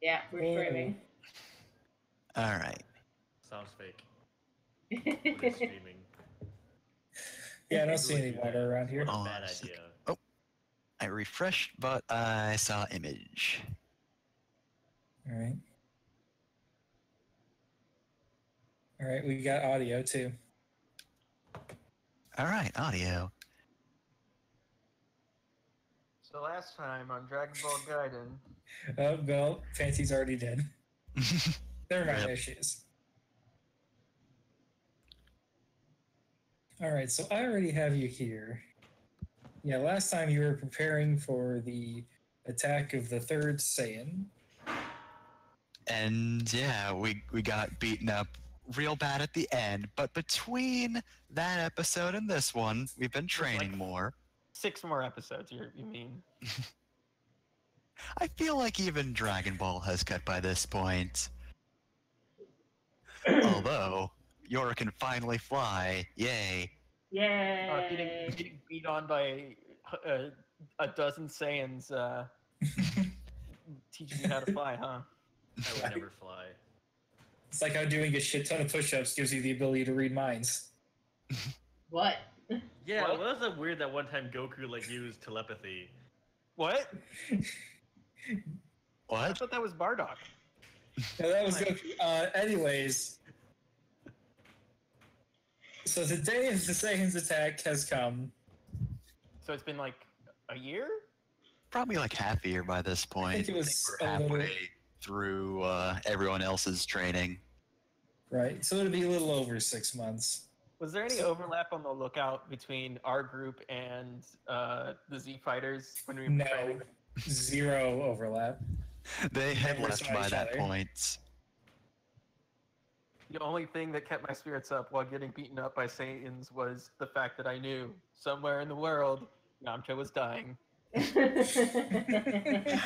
Yeah, we're streaming. All right. Sounds fake. What is streaming? Yeah, I don't Who see would any do water that? around here. What a Oh, bad just a idea. Oh, I refreshed, but I saw image. All right. All right, we got audio too. All right, audio. So last time on Dragon Ball Gaiden, Oh, well, Fancy's already dead. Never mind, Rip. there she is. All right, so I already have you here. Yeah, last time you were preparing for the attack of the third Saiyan. And yeah, we got beaten up real bad at the end, but between that episode and this one, we've been training like- more. 6 more episodes, you mean? I feel like even Dragon Ball has cut by this point. Although, Yora can finally fly. Yay. Yay! Getting beat on by a dozen Saiyans teaching you how to fly, huh? I would never fly. It's like how doing a shit ton of push-ups gives you the ability to read minds. What? Yeah, What? well, that's weird that one time Goku like used telepathy. What? I What? thought that was Bardock. Yeah, that was good. Anyways, so the day of the Saiyan's attack has come. So it's been like a year? Probably like half a year by this point. I think it was we're a little- halfway through everyone else's training. Right, so it'll be a little over 6 months. Was there any overlap on the lookout between our group and the Z Fighters when we were No, training? zero overlap. They had Never left saw by each that other. point. The only thing that kept my spirits up while getting beaten up by Saiyans was the fact that I knew somewhere in the world Yamcha was dying.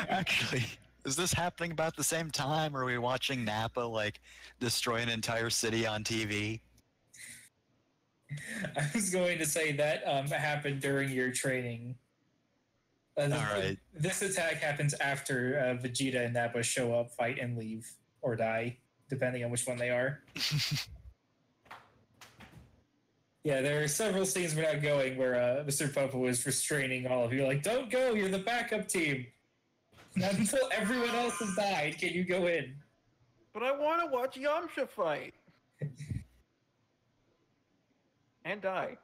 Actually, is this happening about the same time? Or are we watching Nappa like destroy an entire city on TV? I was going to say that happened during your training. Alright. This attack happens after Vegeta and Nappa show up, fight, and leave. Or die, depending on which one they are. Yeah, there are several scenes we're not going where Mr. Popo was restraining all of you. Like, don't go, you're the backup team. Not until everyone else has died can you go in. But I want to watch Yamcha fight and die.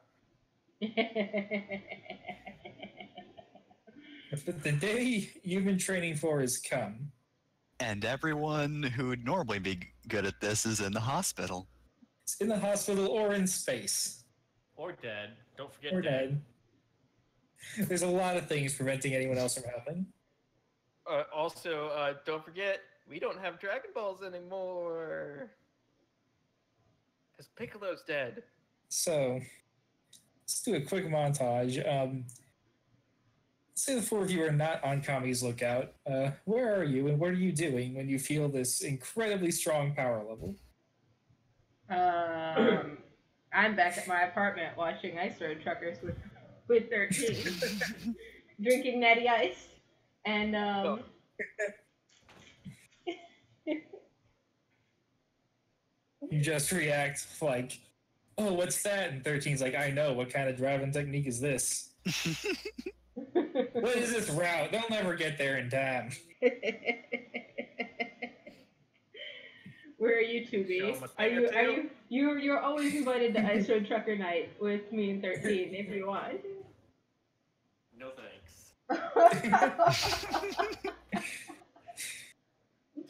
But the day you've been training for has come. And everyone who would normally be good at this is in the hospital. It's in the hospital or in space. Or dead. Don't forget Or dead. dead. There's a lot of things preventing anyone else from helping. Also, don't forget, we don't have Dragon Balls anymore. Because Piccolo's dead. So, let's do a quick montage. Say the four of you are not on Kami's lookout. Where are you and what are you doing when you feel this incredibly strong power level? I'm back at my apartment watching Ice Road Truckers with 13, drinking Natty Ice, and You just react like, oh, what's that? And 13's like, I know, what kind of driving technique is this? What is this route? They'll never get there in time. Where are you two, B? Show 'em a Are thing or two. you're always invited to Ice Road Trucker Night with me and 13 if you want. No thanks.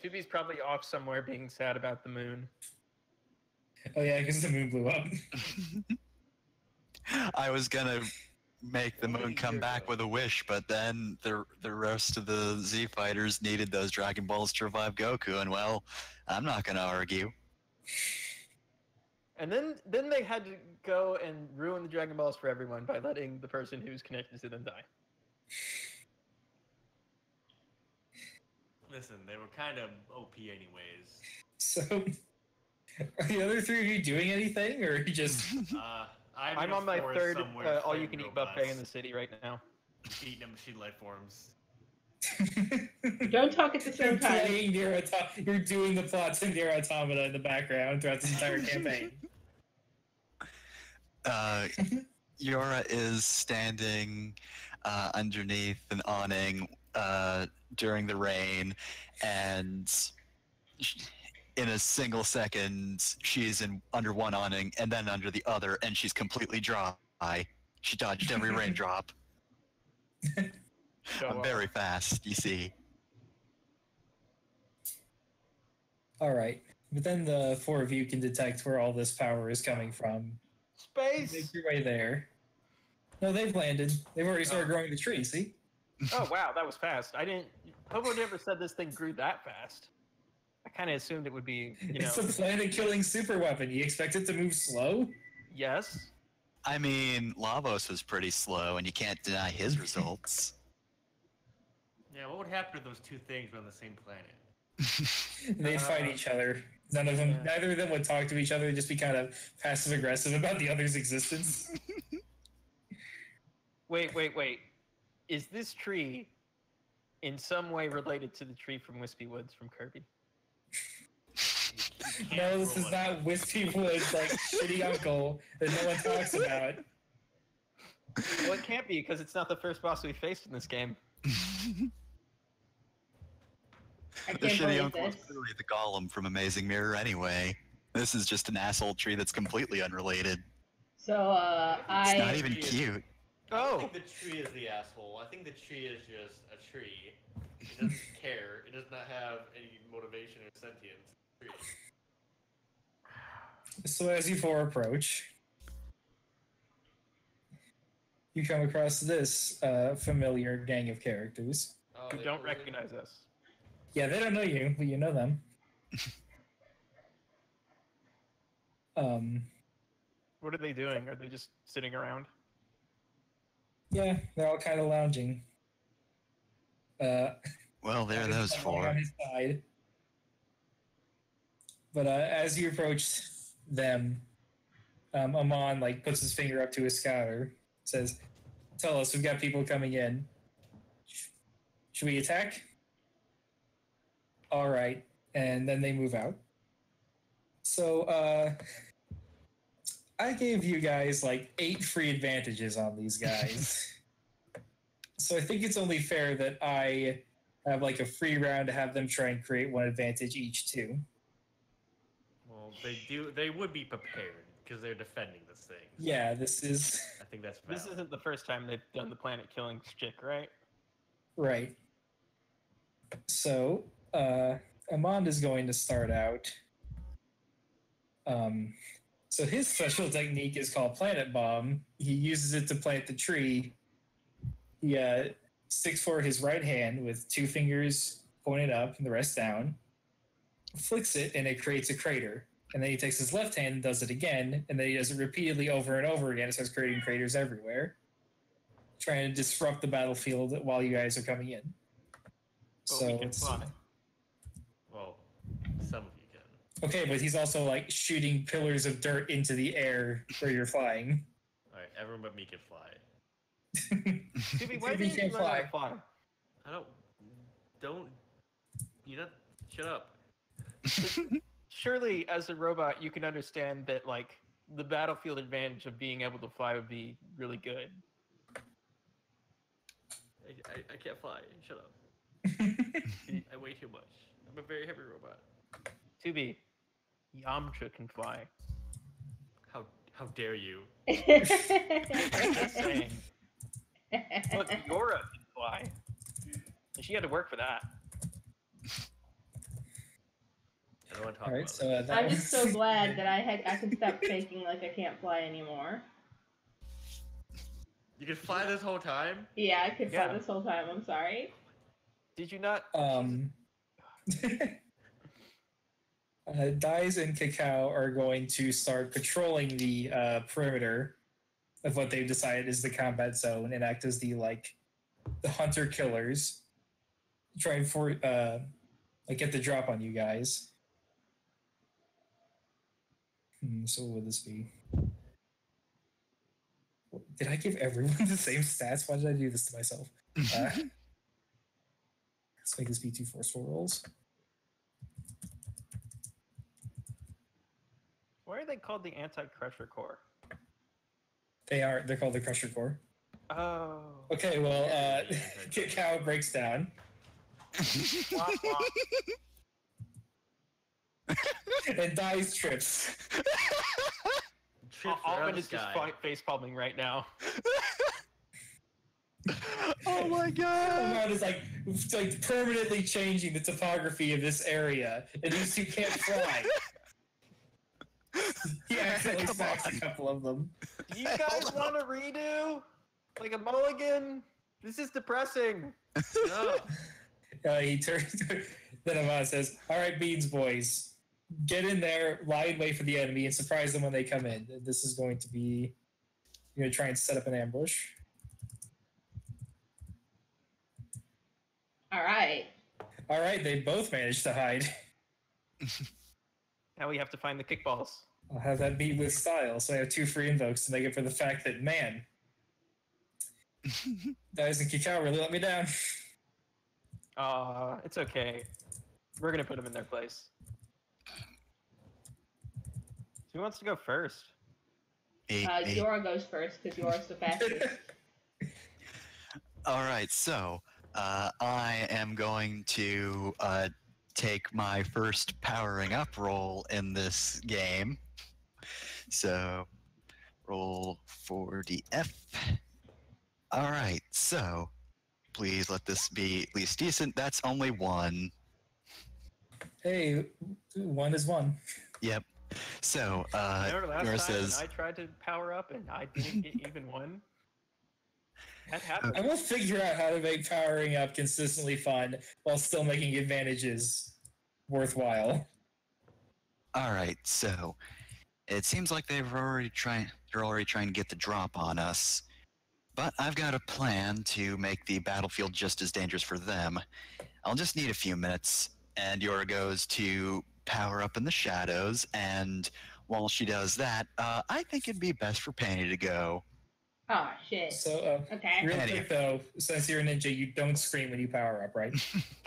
2B's probably off somewhere being sad about the moon. Oh yeah, because the moon blew up. I was gonna make the moon come back with a wish, but then the rest of the Z fighters needed those Dragon Balls to revive Goku, and well, I'm not gonna argue. And then they had to go and ruin the Dragon Balls for everyone by letting the person who's connected to them die. Listen, they were kind of OP anyways. So, are the other three of you doing anything, or are you just... I'm on my third all-you-can-eat buffet in the city right now. Eating them machine life forms. Don't talk at the You're same time. playing You're doing the plots in Nier Automata in the background throughout this entire campaign. Yora is standing underneath an awning during the rain, and in a single second, she's under one awning and then under the other, and she's completely dry. She dodged every raindrop. Go I'm on. very fast, you see. All right, but then the four of you can detect where all this power is coming from. Space. Make your way there. No, they've landed. They've already started growing the tree. See? Oh wow, that was fast. I didn't. Hobo never said this thing grew that fast. I kind of assumed it would be, you know. It's a planet-killing super weapon. You expect it to move slow? Yes. I mean, Lavos was pretty slow, and you can't deny his results. Yeah, what would happen if those two things were on the same planet? They'd fight each other. None of them, Yeah. neither of them would talk to each other. Just be kind of passive-aggressive about the other's existence. Wait. Is this tree in some way related to the tree from Wispy Woods from Kirby? You can't No, this roll is it. not Wispy Woods, like shitty uncle that no one talks about. Well, it can't be because it's not the first boss we faced in this game. I The can't shitty believe uncle is this. clearly the golem from Amazing Mirror anyway. This is just an asshole tree that's completely unrelated. So, It's not I... even cute. I don't Oh. think the tree is the asshole. I think the tree is just a tree. It doesn't care. It does not have any motivation or sentience. Tree. So as you four approach, you come across this familiar gang of characters. Oh, Who they don't really- recognize us. Yeah, they don't know you, but you know them. What are they doing? Are they just sitting around? Yeah, they're all kind of lounging. Well, there are those on four. his side. But as you approach them, Amon like puts his finger up to his scouter, says, "Tell us, we've got people coming in. Should we attack?" All right, and then they move out. So I gave you guys like 8 free advantages on these guys. So I think it's only fair that I have like a free round to have them try and create 1 advantage each too. Well, they do. They would be prepared because they're defending this thing. Yeah, this is I think that's valid. This isn't the first time they've done the planet killing shtick, right? right. So Amand is going to start out. So his special technique is called Planet Bomb. He uses it to plant the tree. He sticks forward his right hand with 2 fingers pointed up and the rest down, flicks it, and it creates a crater. And then he takes his left hand and does it again, and then he does it repeatedly over and over again. It starts creating craters everywhere, trying to disrupt the battlefield while you guys are coming in. But we can fly. Well, some of you can. Okay, but he's also like shooting pillars of dirt into the air where you're flying. All right, everyone but me can fly. Stevie, why Stevie didn't you can't learn how to fly. fly? I don't. You not shut up. Surely, as a robot, you can understand that, like, the battlefield advantage of being able to fly would be really good. I can't fly. Shut up. I weigh too much. I'm a very heavy robot. 2B, Yamcha can fly. How dare you? Just saying. Look, Yora can fly. And she had to work for that. I don't want to talk All right, about so this. I'm just so glad that I can stop faking like I can't fly anymore. You can fly this whole time? Yeah, I could fly Yeah. this whole time. I'm sorry. Did you not? Dice and Cacao are going to start patrolling the perimeter of what they've decided is the combat zone and act as the hunter killers, trying for get the drop on you guys. So what would this be? Did I give everyone the same stats? Why did I do this to myself? Let's make this be 2 forceful rolls. Why are they called the Anti-Crusher Core? They're called the Crusher Core. Oh. Okay, well, Cow breaks down. Womp womp. And dies trips. Trips Alvin around the is just sky. face palming right now. Oh my god! Amon is like permanently changing the topography of this area, and these two can't fly. He accidentally Come smacks on. a couple of them. Do you guys want a redo? Like a mulligan? This is depressing. No. He turns. Then Amon says, "All right, Beans boys, get in there, lie in wait for the enemy, and surprise them when they come in. This is going to be. You're going to try and set up an ambush." All right. All right, they both managed to hide. Now we have to find the kickballs. I'll have that be with style, so I have 2 free invokes to make it for the fact that, man, Dice and Kikau really let me down. It's okay. We're gonna put them in their place. Who wants to go first? Yora goes first because Yora's the fastest. All right, so I am going to take my first powering up roll in this game. So roll 4df. All right, so please let this be at least decent. That's only 1. Hey, 1 is 1. Yep. So Remember last Yora time says, when I tried to power up and I didn't get even 1? That happened. I will figure out how to make powering up consistently fun while still making advantages worthwhile. all right, so it seems like they're already trying to get the drop on us. But I've got a plan to make the battlefield just as dangerous for them. I'll just need a few minutes, and Yora goes to power up in the shadows, and while she does that, I think it'd be best for Penny to go. Oh shit. So, Okay. real Penny. quick though, since you're a ninja, you don't scream when you power up, right?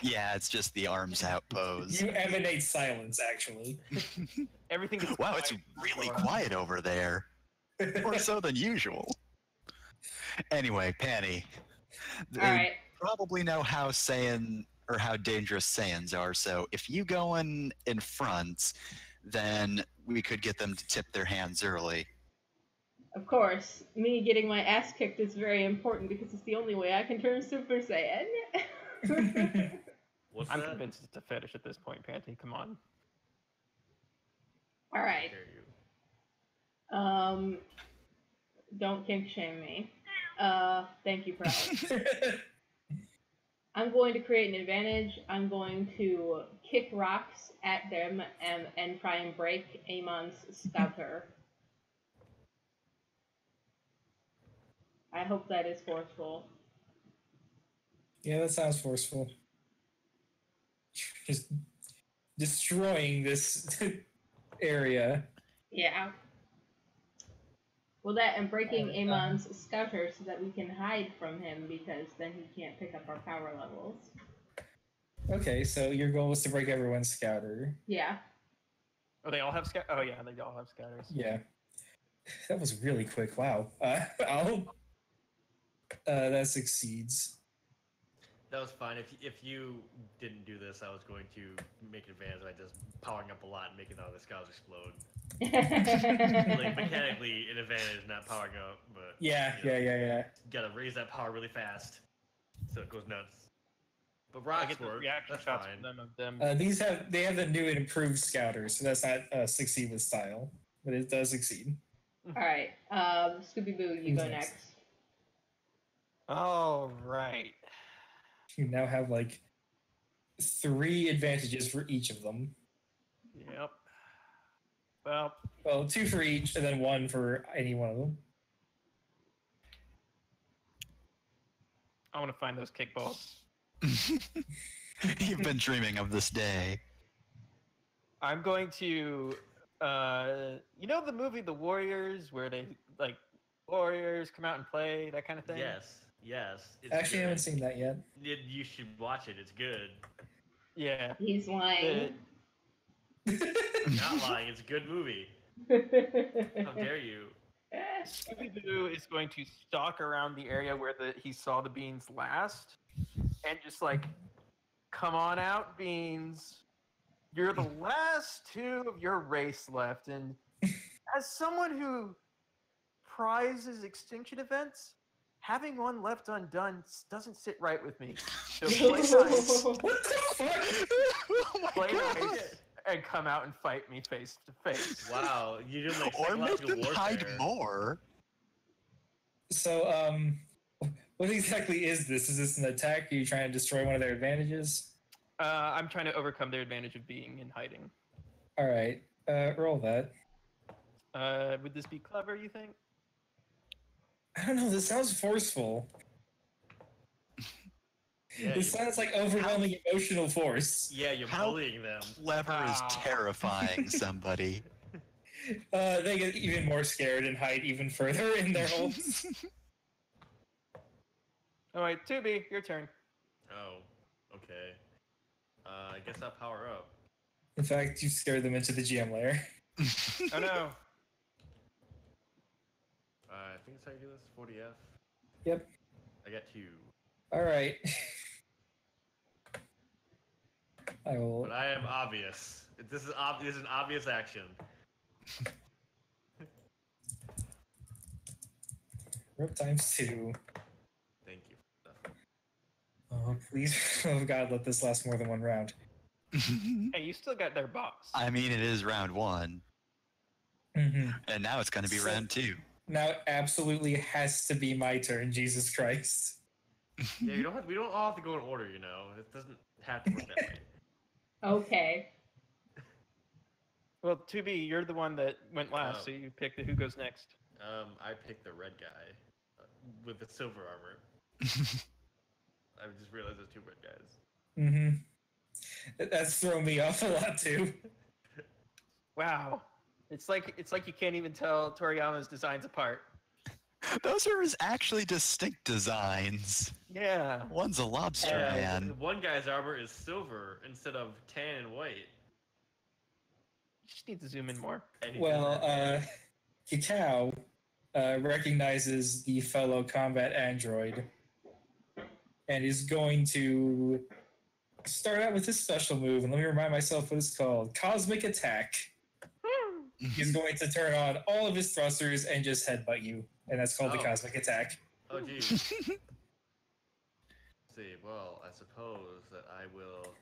Yeah, it's just the arms out pose. You emanate silence, actually. Everything is Wow, it's really quiet over there. More so than usual. Anyway, Penny. All right. Probably know how Saiyan or how dangerous Saiyans are, so if you go in front, then we could get them to tip their hands early. Of course, me getting my ass kicked is very important because it's the only way I can turn Super Saiyan. What's I'm that? convinced it's a fetish at this point, Panty. Come on. All right. Dare you. Don't kink shame me. Thank you, Proud. I'm going to create an advantage. I'm going to kick rocks at them and try and break Amon's scouter. I hope that is forceful. Yeah, that sounds forceful. Just destroying this area. Yeah. Well, that and breaking Amon's scouter so that we can hide from him because then he can't pick up our power levels. Okay, so your goal was to break everyone's scouter. Yeah. Oh, they all have scout. Oh yeah, they all have scouters. Yeah. That was really quick. Wow. That succeeds. That was fine. If you didn't do this, I was going to make an advantage by just powering up a lot and making all the scouts explode. Like mechanically an advantage, not powering up, but Yeah. Gotta raise that power really fast, so it goes nuts. But I rocks get the work. reaction That's shots fine. from them of them. They have the new and improved scouters, so that's not succeed with style, but it does succeed. All right. Scooby Boo, you Who's go next? next. All right. You now have like 3 advantages for each of them. Yep. Well, Well, 2 for each, and then 1 for any one of them. I want to find those kickballs. You've been dreaming of this day. I'm going to, you know the movie The Warriors, where they like warriors come out and play that kind of thing. Yes. Yes. It's Actually, I good. haven't seen that yet. You should watch it. It's good. Yeah. He's lying. Not lying. It's a good movie. How dare you? Scooby-Doo is going to stalk around the area where he saw the beans last, and just like, come on out, beans. You're the last two of your race left, and as someone who prizes extinction events, having one left undone doesn't sit right with me. So play nice, What the fuck? Oh my play God. nice, and come out and fight me face to face. Wow, you did like Or make psychological them hide warfare. more. So, what exactly is this? Is this an attack? Are you trying to destroy one of their advantages? I'm trying to overcome their advantage of being in hiding. All right, roll that. Would this be clever, you think? I don't know. This sounds forceful. Yeah, This sounds like overwhelming emotional force. yeah, you're How- bullying them. Clever is Ah. terrifying somebody. They get even more scared and hide even further in their holes. All right, Tubi, your turn. Oh, okay. I guess I'll power up. In fact, you scared them into the GM lair. Oh no. I think that's how you do this. 40F. Yep. I got 2. All right. I will. But I am obvious. This is an obvious action. Rope times 2. Thank you. Oh, please. Oh, God, let this last more than one round. Hey, you still got their box. I mean, it is round 1, Mm-hmm. and now it's going to be round 2. Now it absolutely has to be my turn, Jesus Christ. Yeah, we don't all have to go in order, you know. It doesn't have to work that way. Okay. Well, Tubi, you're the one that went last, Oh. so you pick who goes next. I picked the red guy with the silver armor. I just realized there's 2 red guys. Mm-hmm. That's thrown me off a lot, too. Wow. It's like you can't even tell Toriyama's designs apart. Those are his actually distinct designs. Yeah. One's a lobster man. One guy's armor is silver instead of tan and white. You just need to zoom in more. And he Well, does Kakao recognizes the fellow combat android and is going to start out with his special move. And let me remind myself what it's called. Cosmic Attack. He's going to turn on all of his thrusters and just headbutt you. And that's called the Oh. Cosmic Attack. oh, geez. Let's see, well, I suppose that I will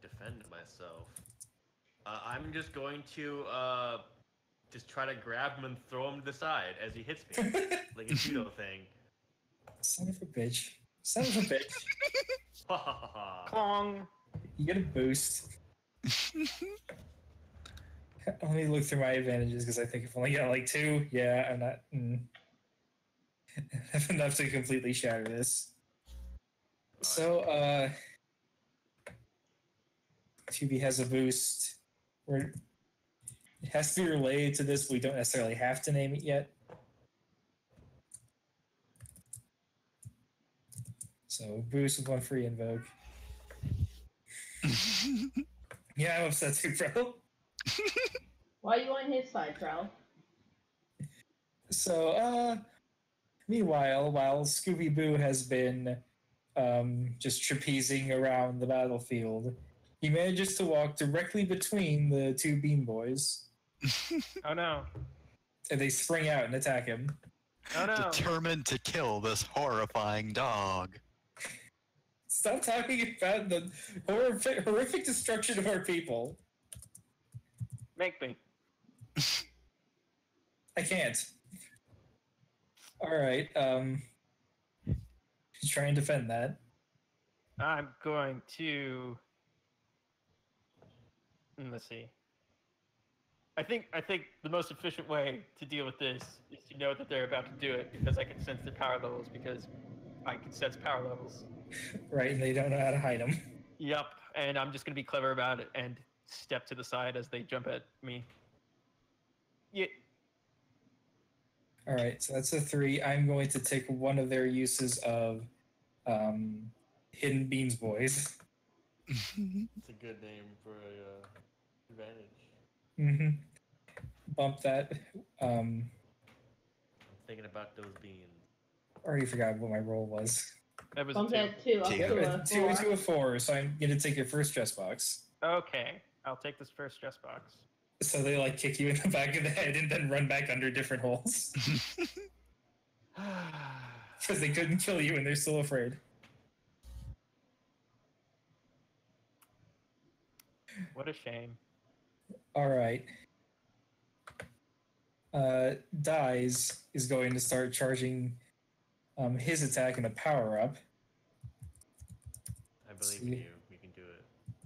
defend myself. I'm just going to just try to grab him and throw him to the side as he hits me, like a judo thing. Son of a bitch. Son of a bitch. Ha ha ha ha. Klong. You get a boost. Let me look through my advantages because I think I've only got like 2. Yeah, I'm not. I have enough to completely shatter this. So, Tubi has a boost. It has to be related to this. We don't necessarily have to name it yet. So, boost with 1 free invoke. Yeah, I'm upset too, bro. Why are you on his side, Trell? So, meanwhile, while Scooby-Boo has been just trapezing around the battlefield, he manages to walk directly between the 2 Bean Boys, Oh no. and they spring out and attack him. Oh no. Determined to kill this horrifying dog. Stop talking about the horrific destruction of our people. Make me. I can't. All right. Try and defend that. I'm going to. Let's see. I think the most efficient way to deal with this is to know that they're about to do it because I can sense their power levels because I can sense power levels. Right, and they don't know how to hide them. Yep, and I'm just gonna be clever about it and step to the side as they jump at me. Yeah. All right, so that's a 3. I'm going to take one of their uses of Hidden Beans Boys. It's a good name for a advantage. Mm-hmm. Bump that. I'm thinking about those beans. Already forgot what my roll was. That was Bump a 2. that 2 up Two. to a 2 4. into a 4, so I'm going to take your first stress box. Okay, I'll take this first stress box. So they like kick you in the back of the head and then run back under different holes because they couldn't kill you and they're still afraid. What a shame. All right. Dies is going to start charging his attack in a power up. I believe See. in you. We can do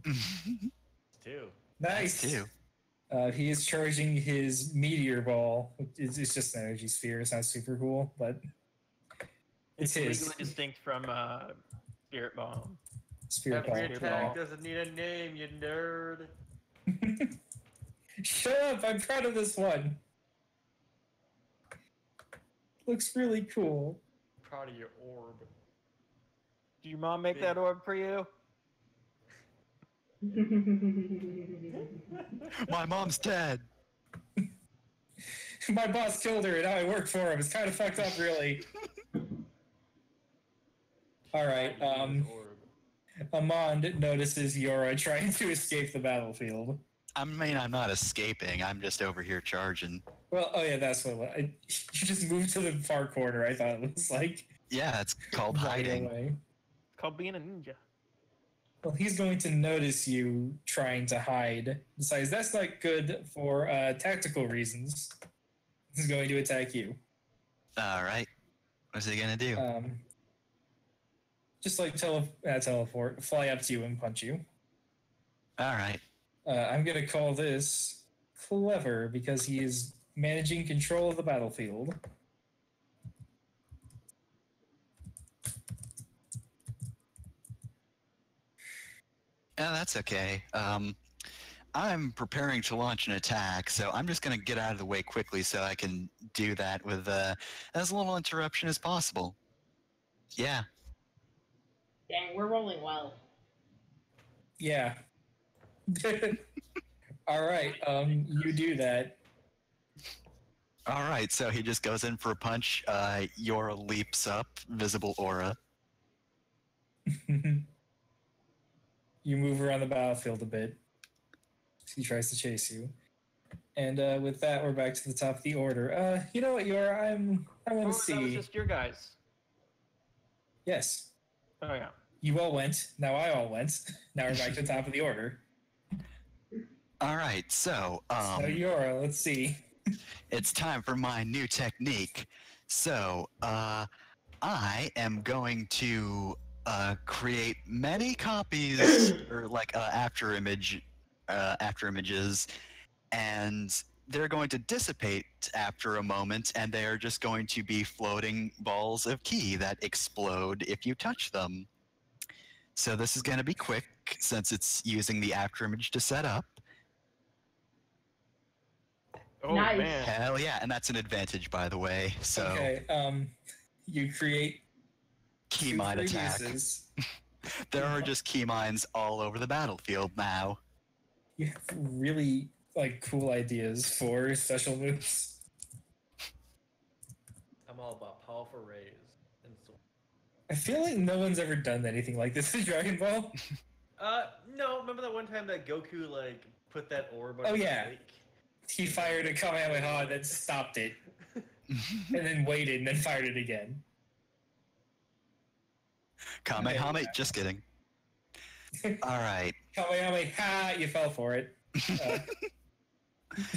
it. It's 2. Nice. Two. He is charging his meteor ball. It's just an energy sphere. It's not super cool, but it's his legally distinct from Spirit Bomb. spirit Every ball. attack doesn't need a name, you nerd. Shut up! I'm proud of this one. Looks really cool. I'm proud of your orb. Did your mom make that orb for you? My mom's dead. My boss killed her and now I work for him. It's kind of fucked up, really. All right. Orb. Amand notices Yora trying to escape the battlefield. I mean, I'm not escaping. I'm just over here charging. Well, oh yeah, that's what it was. You just moved to the far corner. I thought it was like Yeah, it's called right hiding. away. It's called being a ninja. Well, he's going to notice you trying to hide. Besides, that's not good for tactical reasons. He's going to attack you. All right. What's he gonna do? Just like teleport, fly up to you and punch you. All right. I'm going to call this clever because he is managing control of the battlefield. Yeah, that's okay. I'm preparing to launch an attack, so I'm just gonna get out of the way quickly so I can do that with as little interruption as possible. Yeah. Dang, we're rolling well. Yeah. All right. You do that. All right. So he just goes in for a punch. Yora leaps up, visible aura. You move around the battlefield a bit. He tries to chase you. And with that, we're back to the top of the order. You know what, Yora? I want to That was see. just your guys. Yes. Oh yeah. You all went. Now I all went. Now we're back to the top of the order. All right. So So Yora, let's see. it's time for my new technique. So I am going to create many copies or like after images, and they're going to dissipate after a moment, and they are just going to be floating balls of ki that explode if you touch them. So this is going to be quick since it's using the after image to set up. Oh Nice. man. Hell yeah, and that's an advantage, by the way. So Okay. You create key two mine free attack. uses. There are just key mines all over the battlefield now. You have really cool ideas for special moves. I'm all about powerful rays. And so, I feel like no one's ever done anything like this in Dragon Ball. no, remember that one time that Goku put that orb on Oh, his yeah. lake? He fired a Kamehameha and then stopped it, and then waited and then fired it again. Kamehameha, just kidding. All right. Kamehameha, you fell for it.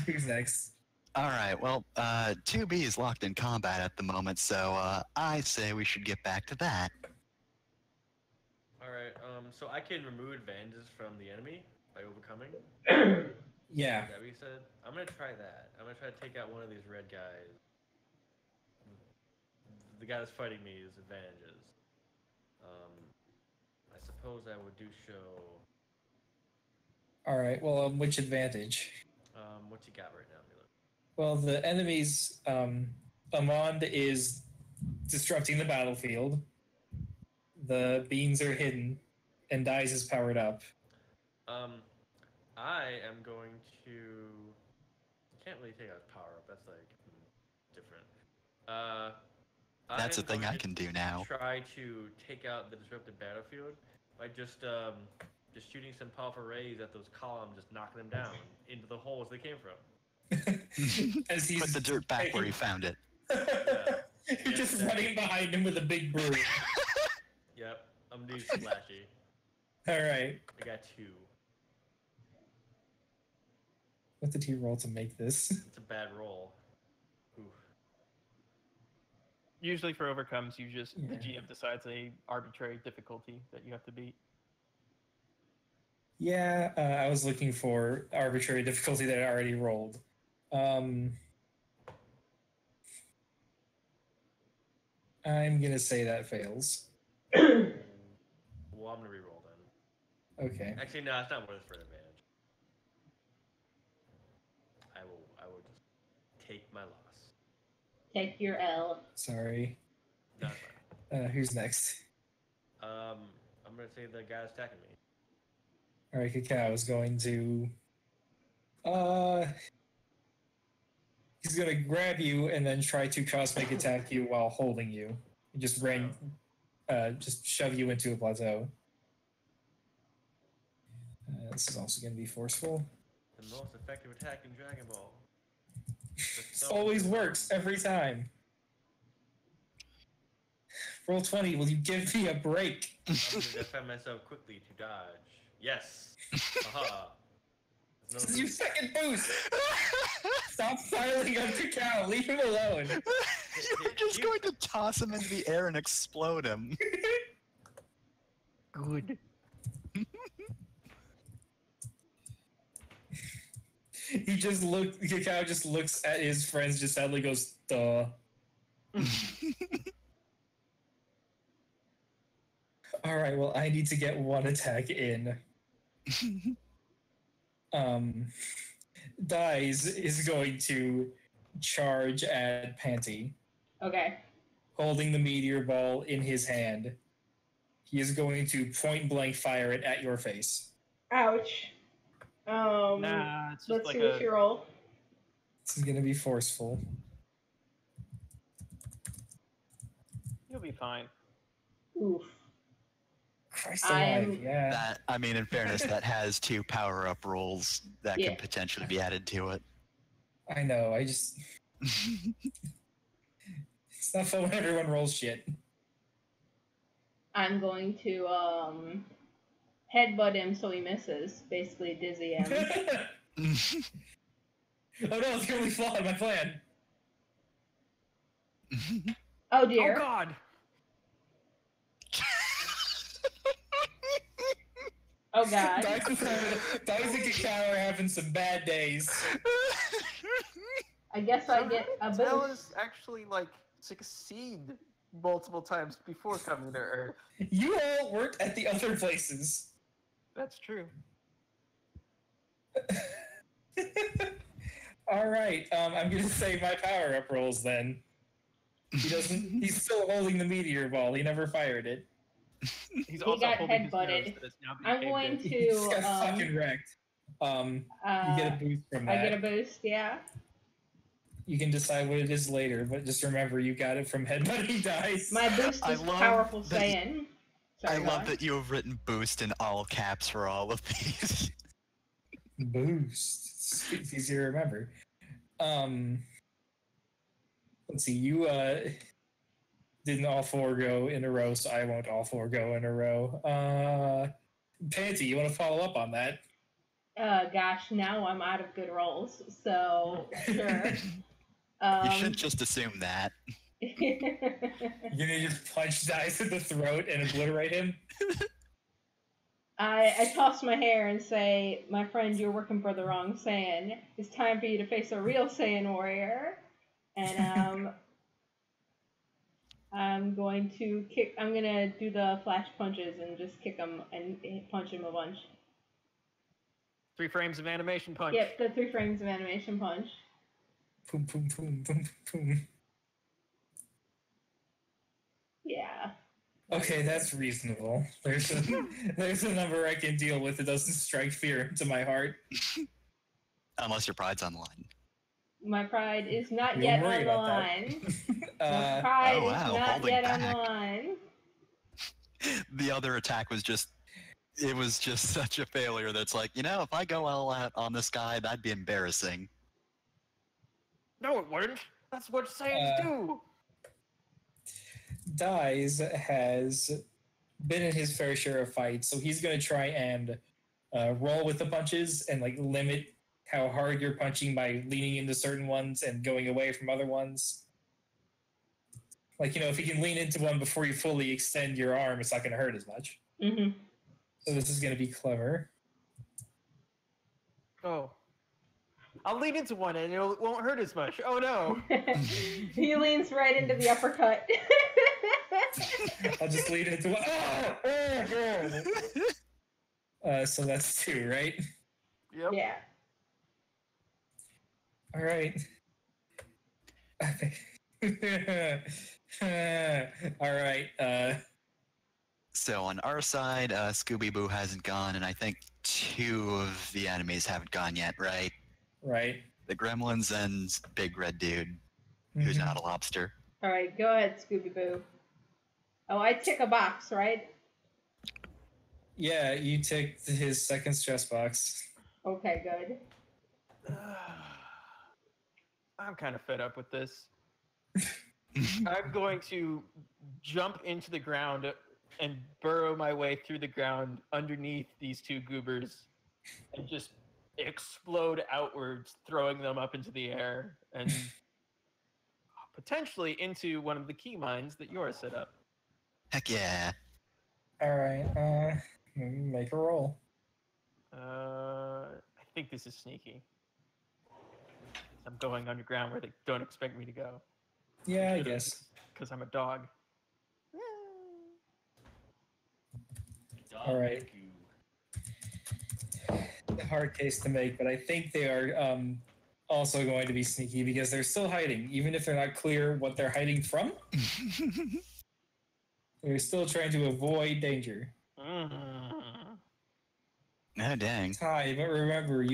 Who's next? All right. Well, 2B is locked in combat at the moment, so I say we should get back to that. Alright, so I can remove advantages from the enemy by overcoming. Yeah. Is that what you said? I'm gonna try that. I'm gonna try to take out one of these red guys. The guy that's fighting me is advantages. I suppose I would do show. All right. Well, which advantage? What you got right now, Mila? Well, the enemy's Amand is disrupting the battlefield. The beans are hidden, and Dies is powered up. I am going to. Can't really take out power up. That's like different. That's a I'm thing going I to can do now. try to take out the disrupted battlefield by just shooting some powerful rays at those columns, just knocking them down into the holes they came from. As he's Put the dirt back where he found it. You're just running behind him with a big broom. Yep, I'm doing splashy. All right. I got 2. What did he roll to make this? It's a bad roll. Oof. Usually for overcomes, the Yeah. GM decides a arbitrary difficulty that you have to beat. Yeah, I was looking for arbitrary difficulty that I already rolled. I'm gonna say that fails. Well, I'm gonna re-roll then. Okay. Actually, no, it's not worth it for an advantage. I will just take my loss. Take your L. Sorry. No, it's fine. Who's next? I'm gonna say the guy's attacking me. All right, Cacao is going to. He's gonna grab you and then try to cosmic attack you while holding you. Just just shove you into a plateau. This is also gonna be forceful. The most effective attack in Dragon Ball. This always works every time. Roll 20. Will you give me a break? I'm gonna defend myself quickly to dodge. Yes. Aha. This is your second boost. Stop filing on Cacao. Leave him alone. You're just going to toss him into the air and explode him. Good. Cacao just looks at his friends, just sadly goes, duh. Alright, well, I need to get one attack in. Dies is going to charge at Panty, Okay. holding the meteor ball in his hand. He is going to point blank fire it at your face. Ouch. Nah, it's just Let's like see what you roll. This is going to be forceful. You'll be fine. Oof. Christ I alive, am- yeah. That, I mean, in fairness, that has 2 power-up rolls that Yeah. could potentially be added to it. I know, I just... It's not fun when everyone rolls shit. I'm going to headbutt him so he misses. Basically dizzy him. Oh no, it's gonna be flaw in my plan. Oh Oh dear. God! Oh god. Dice and Cacao are having some bad days. I guess I get a boost. Alice actually succeed multiple times before coming to Earth. You all worked at the other places. That's true. Alright, I'm gonna say my power-up rolls then. He's still holding the meteor ball, he never fired it. He's He also got holding his headbutted. nose that is now I'm being going caved to in. He just got fucking wrecked. You get a boost from that. I get a boost, yeah. You can decide what it is later, but just remember you got it from headbutting dice. My boost I is love powerful that- Saiyan. Sorry, I go love on. that you have written boost in all caps for all of these. Boost. It's easy to remember. Let's see, you didn't all 4 go in a row, so I won't all 4 go in a row. Panty, you want to follow up on that? Gosh, now I'm out of good rolls, so sure. You shouldn't just assume that. You're gonna just punch Dice in the throat and obliterate him? I toss my hair and say, my friend, you're working for the wrong Saiyan. It's time for you to face a real Saiyan warrior. And I'm going to do the flash punches and just kick him and punch him a bunch. 3 frames of animation punch. Yep, the 3 frames of animation punch. Boom, boom, boom, boom, boom. Okay, that's reasonable. There's a number I can deal with that doesn't strike fear into my heart. Unless your pride's on the line. My pride is not Don't yet worry on the about that. line. My pride Oh, is wow, not holding yet on the back. line. The other attack was just such a failure that's like, if I go all out on this guy, that'd be embarrassing. No, it wouldn't. That's what Saiyans do. Dies has been in his fair share of fights, so he's going to try and roll with the punches and like limit how hard you're punching by leaning into certain ones and going away from other ones. Like, if you can lean into one before you fully extend your arm, it's not going to hurt as much. Mm-hmm. So this is going to be clever. Oh. I'll lean into one and it won't hurt as much. Oh no. He leans right into the uppercut. I'll just lean into one. So that's 2, right? Yep. Yeah. All right. All right. So on our side, Scooby-Boo hasn't gone, and I think 2 of the enemies haven't gone yet, right? Right. The gremlins and Big Red Dude, who's not a lobster. All right, go ahead, Scooby-Boo. Oh, I tick a box, right? Yeah, you ticked his second stress box. Okay, good. I'm kind of fed up with this. I'm going to jump into the ground and burrow my way through the ground underneath these 2 goobers and just explode outwards, throwing them up into the air and potentially into one of the key mines that Yora set up. Heck yeah. All right. Make a roll. I think this is sneaky. I'm going underground where they don't expect me to go. Yeah, I guess. Because I'm a dog. All right. Hard case to make, but I think they are also going to be sneaky because they're still hiding, even if they're not clear what they're hiding from. They're still trying to avoid danger. Oh, dang. Hi, but remember,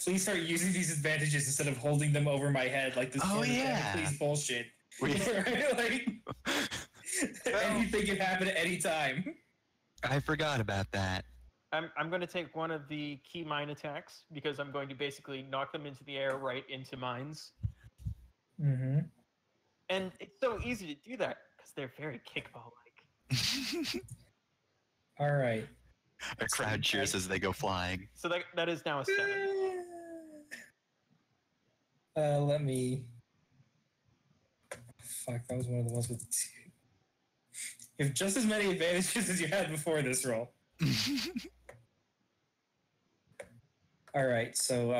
please start using these advantages instead of holding them over my head like this sort of please bullshit. Right? Like, anything can happen at any time. I forgot about that. I'm going to take one of the key mine attacks because I'm going to basically knock them into the air right into mines. Mm-hmm. And it's so easy to do that because they're very kickball-like. All right. A crowd cheers as they go flying. So that is now a 7. Let me... Fuck, that was one of the ones with 2. You have just as many advantages as you had before this roll. All right, so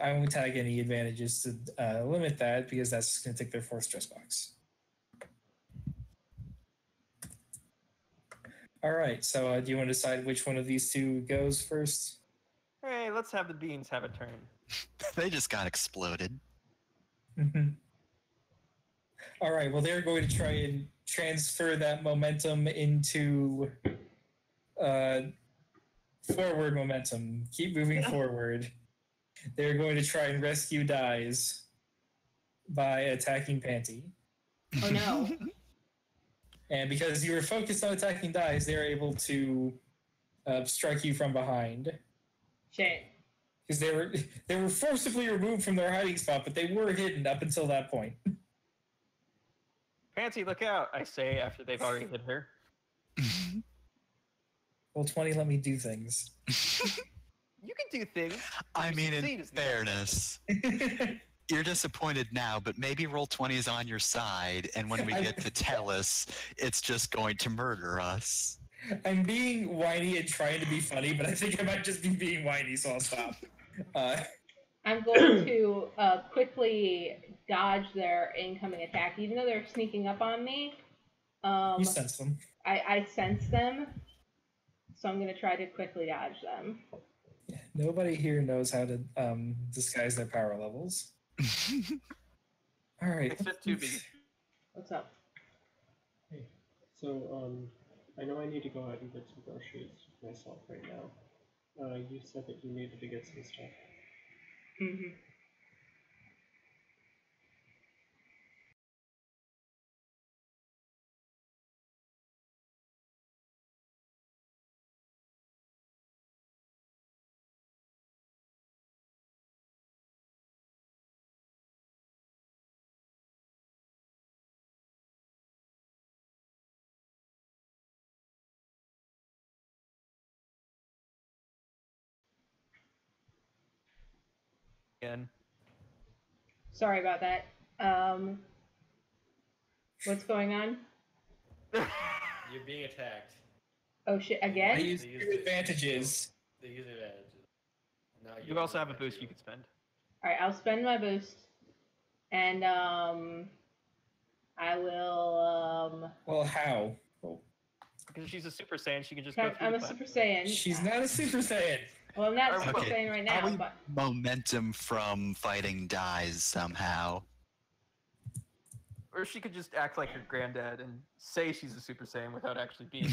I won't tag any advantages to limit that because that's going to take their 4th stress box. All right, so do you want to decide which one of these 2 goes first? Hey, let's have the beans have a turn. They just got exploded. Mm-hmm. All right, well, they're going to try and transfer that momentum into forward momentum. Keep moving forward. They're going to try and rescue Dies by attacking Panty. Oh no. And because you were focused on attacking Dies, they're able to strike you from behind. Shit. Because they were forcibly removed from their hiding spot, but they were hidden up until that point. Fancy, look out, I say after they've already hit her. Well, 20 let me do things. You can do things. I mean, in fairness, you're disappointed now, but maybe Roll20 is on your side, and when we get to Tellus, it's just going to murder us. I'm being whiny and trying to be funny, but I think I might just be being whiny, so I'll stop. I'm going to quickly dodge their incoming attack, even though they're sneaking up on me. You sense them. I sense them, so I'm going to try to quickly dodge them. Yeah, nobody here knows how to disguise their power levels. All right. Except 2B. What's up? Hey, so I know I need to go out and get some groceries myself right now. You said that you needed to get some stuff. Mm-hmm. Again. Sorry about that. What's going on? You're being attacked. Oh shit! I Again? use your advantages. They use advantages. Now You also have a boost you can spend. All right, I'll spend my boost, and I will Well, how? Well, Because she's a Super Saiyan, she can just go through I'm the a platform. Super Saiyan. she's not a Super Saiyan. Well, I'm not Okay, Super Saiyan right now, Probably but momentum from fighting dies somehow. Or she could just act like her granddad and say she's a Super Saiyan without actually being.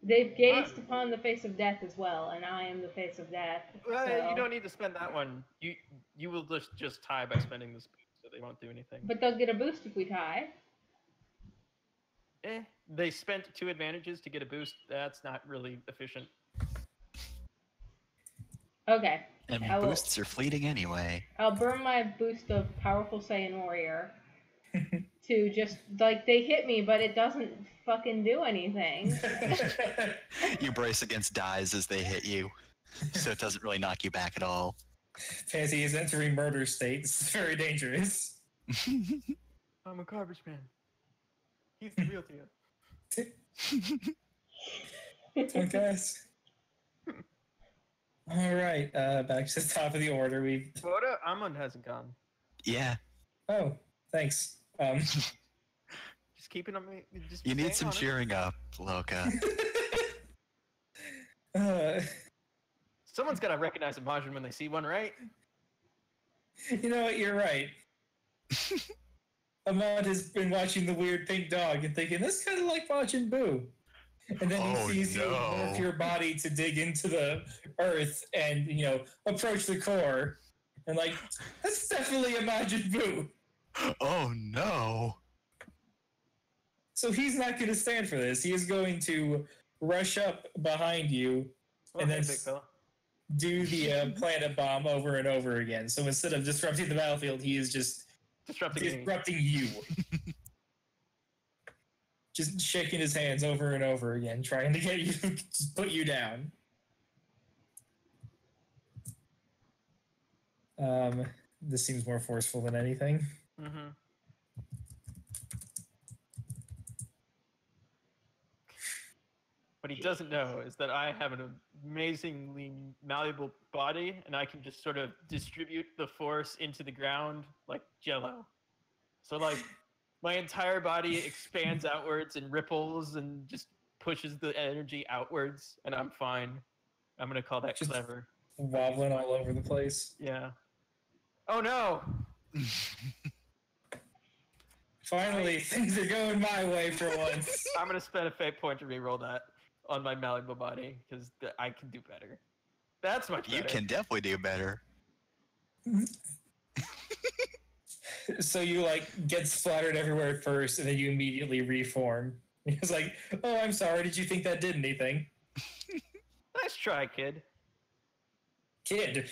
they've gazed upon the face of death as well, and I am the face of death. Well, so... you don't need to spend that one. You will just tie by spending this boost, so they won't do anything. But they'll get a boost if we tie. They spent 2 advantages to get a boost. That's not really efficient. Okay. And I will- boosts are fleeting anyway. I'll burn my boost of Powerful Saiyan Warrior to just, like, they hit me, but it doesn't fucking do anything. You brace against dies as they hit you, so it doesn't really knock you back at all. Fancy is entering murder state. This is very dangerous. I'm a garbage man. He's the real deal. So, guys. All right, back to the top of the order. Quota, Amon hasn't gone. Yeah, Oh, thanks. Just keeping on me. Just you need staying some on it. cheering up, Loka. Someone's got to recognize a Majin when they see one, right? You know what? You're right. Ahmad has been watching the weird pink dog and thinking, that's kind of like Majin Buu. And then Oh, he sees you no. morph your body to dig into the earth and, approach the core. And like, that's definitely a Majin Buu. Oh no! So he's not going to stand for this. He is going to rush up behind you Well, and hey, then big fella. do the planet bomb over and over again. So instead of disrupting the battlefield, he is just disrupting you. Just shaking his hands over and over again, trying to get you to just put you down. This seems more forceful than anything. Mm-hmm. What he doesn't know is that I have an amazingly malleable body, and I can just sort of distribute the force into the ground like Jello. So, like, my entire body expands outwards and ripples and just pushes the energy outwards, and I'm fine. I'm gonna call that Just clever. Wobbling all over the place. Yeah. Oh no! Finally, things are going my way for once. I'm gonna spend a fate point to reroll that on my malleable body because I can do better. That's much better. You can definitely do better. So you get splattered everywhere at first, and then you immediately reform. It's like, oh, I'm sorry. Did you think that did anything? Nice try, kid. Kid,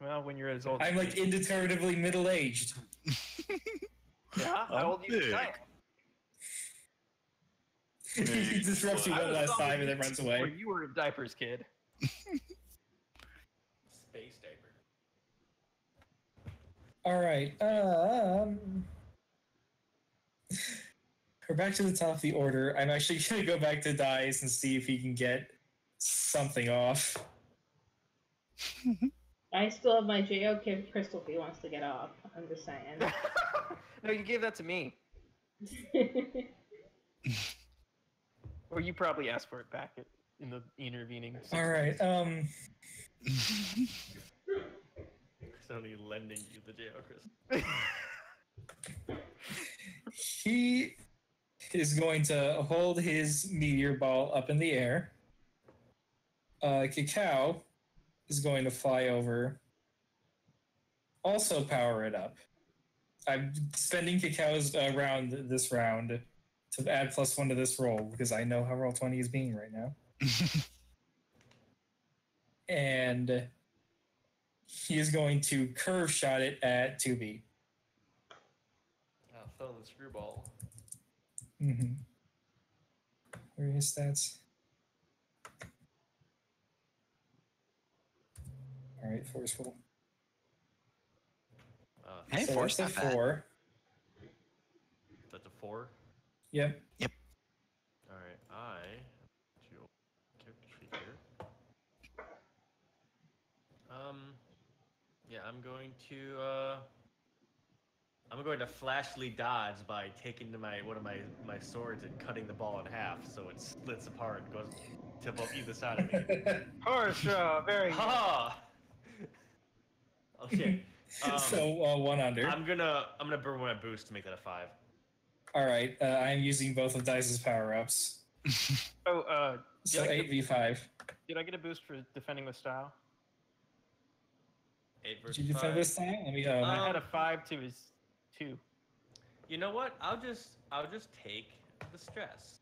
Well, when you're as old. I'm as me. indeterminately middle-aged. Yeah, how old do you think I am? He disrupts you I one was last probably time and then runs away. When you were in diapers, kid. Space diaper. All right. We're back to the top of the order. I'm actually gonna go back to Dice and see if he can get something off. I still have my J.O. crystal if he wants to get off. I'm just saying. No, you gave that to me. Or you probably asked for it back in the intervening. 6 All right. months. only lending you the jail crystal. He is going to hold his meteor ball up in the air. Cacao is going to fly over. Also power it up. I'm spending Cacao's round this round to add +1 to this roll because I know how roll 20 is being right now. And he is going to curve shot it at 2B. I'll throw the screwball. Mm-hmm. Where are his stats? All right, forceful. Hey, So force that's a not bad. 4. That's a 4. Yep. All right, character sheet here. Yeah, I'm going to flashly dodge by taking one of my swords and cutting the ball in half so it splits apart and goes to both either side of me. Harsha, very good. Ha! Okay. So 1 under. I'm gonna burn one at boost to make that a 5. All right, I'm using both of Dice's power-ups. Oh, So 8v5. did I get a boost for defending with style? 8 Did versus you defend 5. this time? Let me. I had a 5 to his 2. You know what? I'll just take the stress.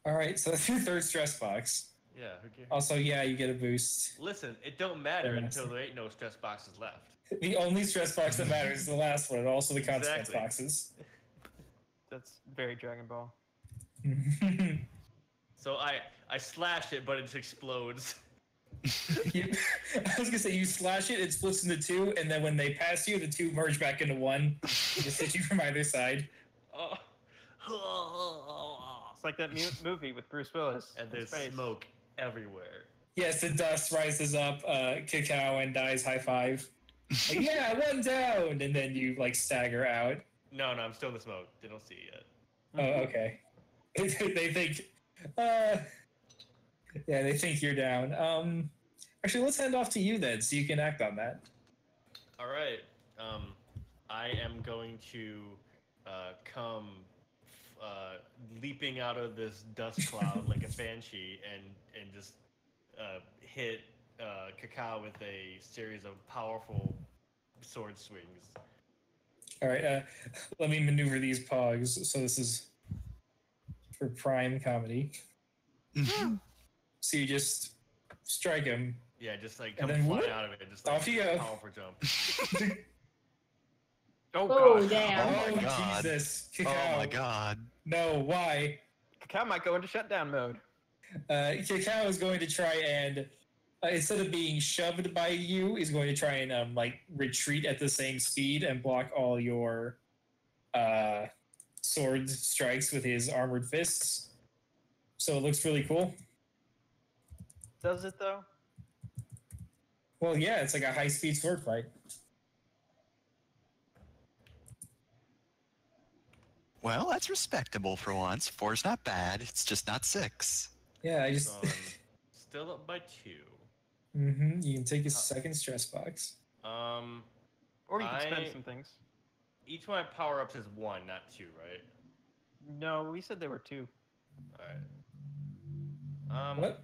All right, so that's your 3rd stress box. Yeah, who cares? Also, yeah, you get a boost. Listen, it don't matter Yeah, until there ain't no stress boxes left. The only stress box that matters is the last one, and also the consequence Exactly. boxes. That's very Dragon Ball. So I slash it, but it just explodes. I was gonna say you slash it, it splits into 2, and then when they pass you, the 2 merge back into 1. It just hit you from either side. Oh. It's like that movie with Bruce Willis. And in there's space. smoke everywhere. Yes, the dust rises up. Cacao and Dies high five. Like, yeah, 1 down, and then you like stagger out. No, I'm still in the smoke. They don't see it yet. Oh, okay. They think, yeah, they think you're down. Actually, let's hand off to you then, so you can act on that. All right. I am going to come leaping out of this dust cloud like a banshee and just hit Cacao with a series of powerful sword swings. All right, let me maneuver these pogs. So this is for prime comedy. So you just strike him. Yeah, just like And come then flying whoop, out of it. Just like off you go. powerful jump. Oh, Oh, God. damn. Oh my God. Jesus. Cacao. Oh my God. No, why? Cacao might go into shutdown mode. Cacao is going to try and instead of being shoved by you, is going to try and like retreat at the same speed and block all your sword strikes with his armored fists. So it looks really cool. Does it, though? Well, yeah, it's like a high-speed sword fight. Well, that's respectable for once. 4's not bad. It's just not 6. Yeah, I just. So I'm still up by 2. You can take a second stress box. Or you can spend some things. Each one of my power-ups is 1, not 2, right? No, we said there were 2. Alright. What?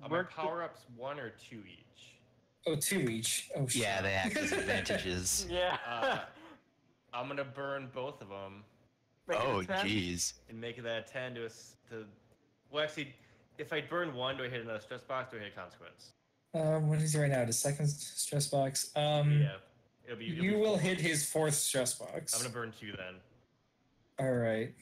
Are my Weren't the- power-ups 1 or 2 each? Oh, 2 each. Oh, shit. Yeah, they act as advantages. Yeah. I'm gonna burn both of them Make it a Oh, 10? jeez. and make that 10 to well, actually, if I burn 1, do I hit another stress box? Do I hit a consequence? What is it right now? The second stress box. Yeah, it'll be. You will hit his 4th stress box. I'm gonna burn 2 then. All right.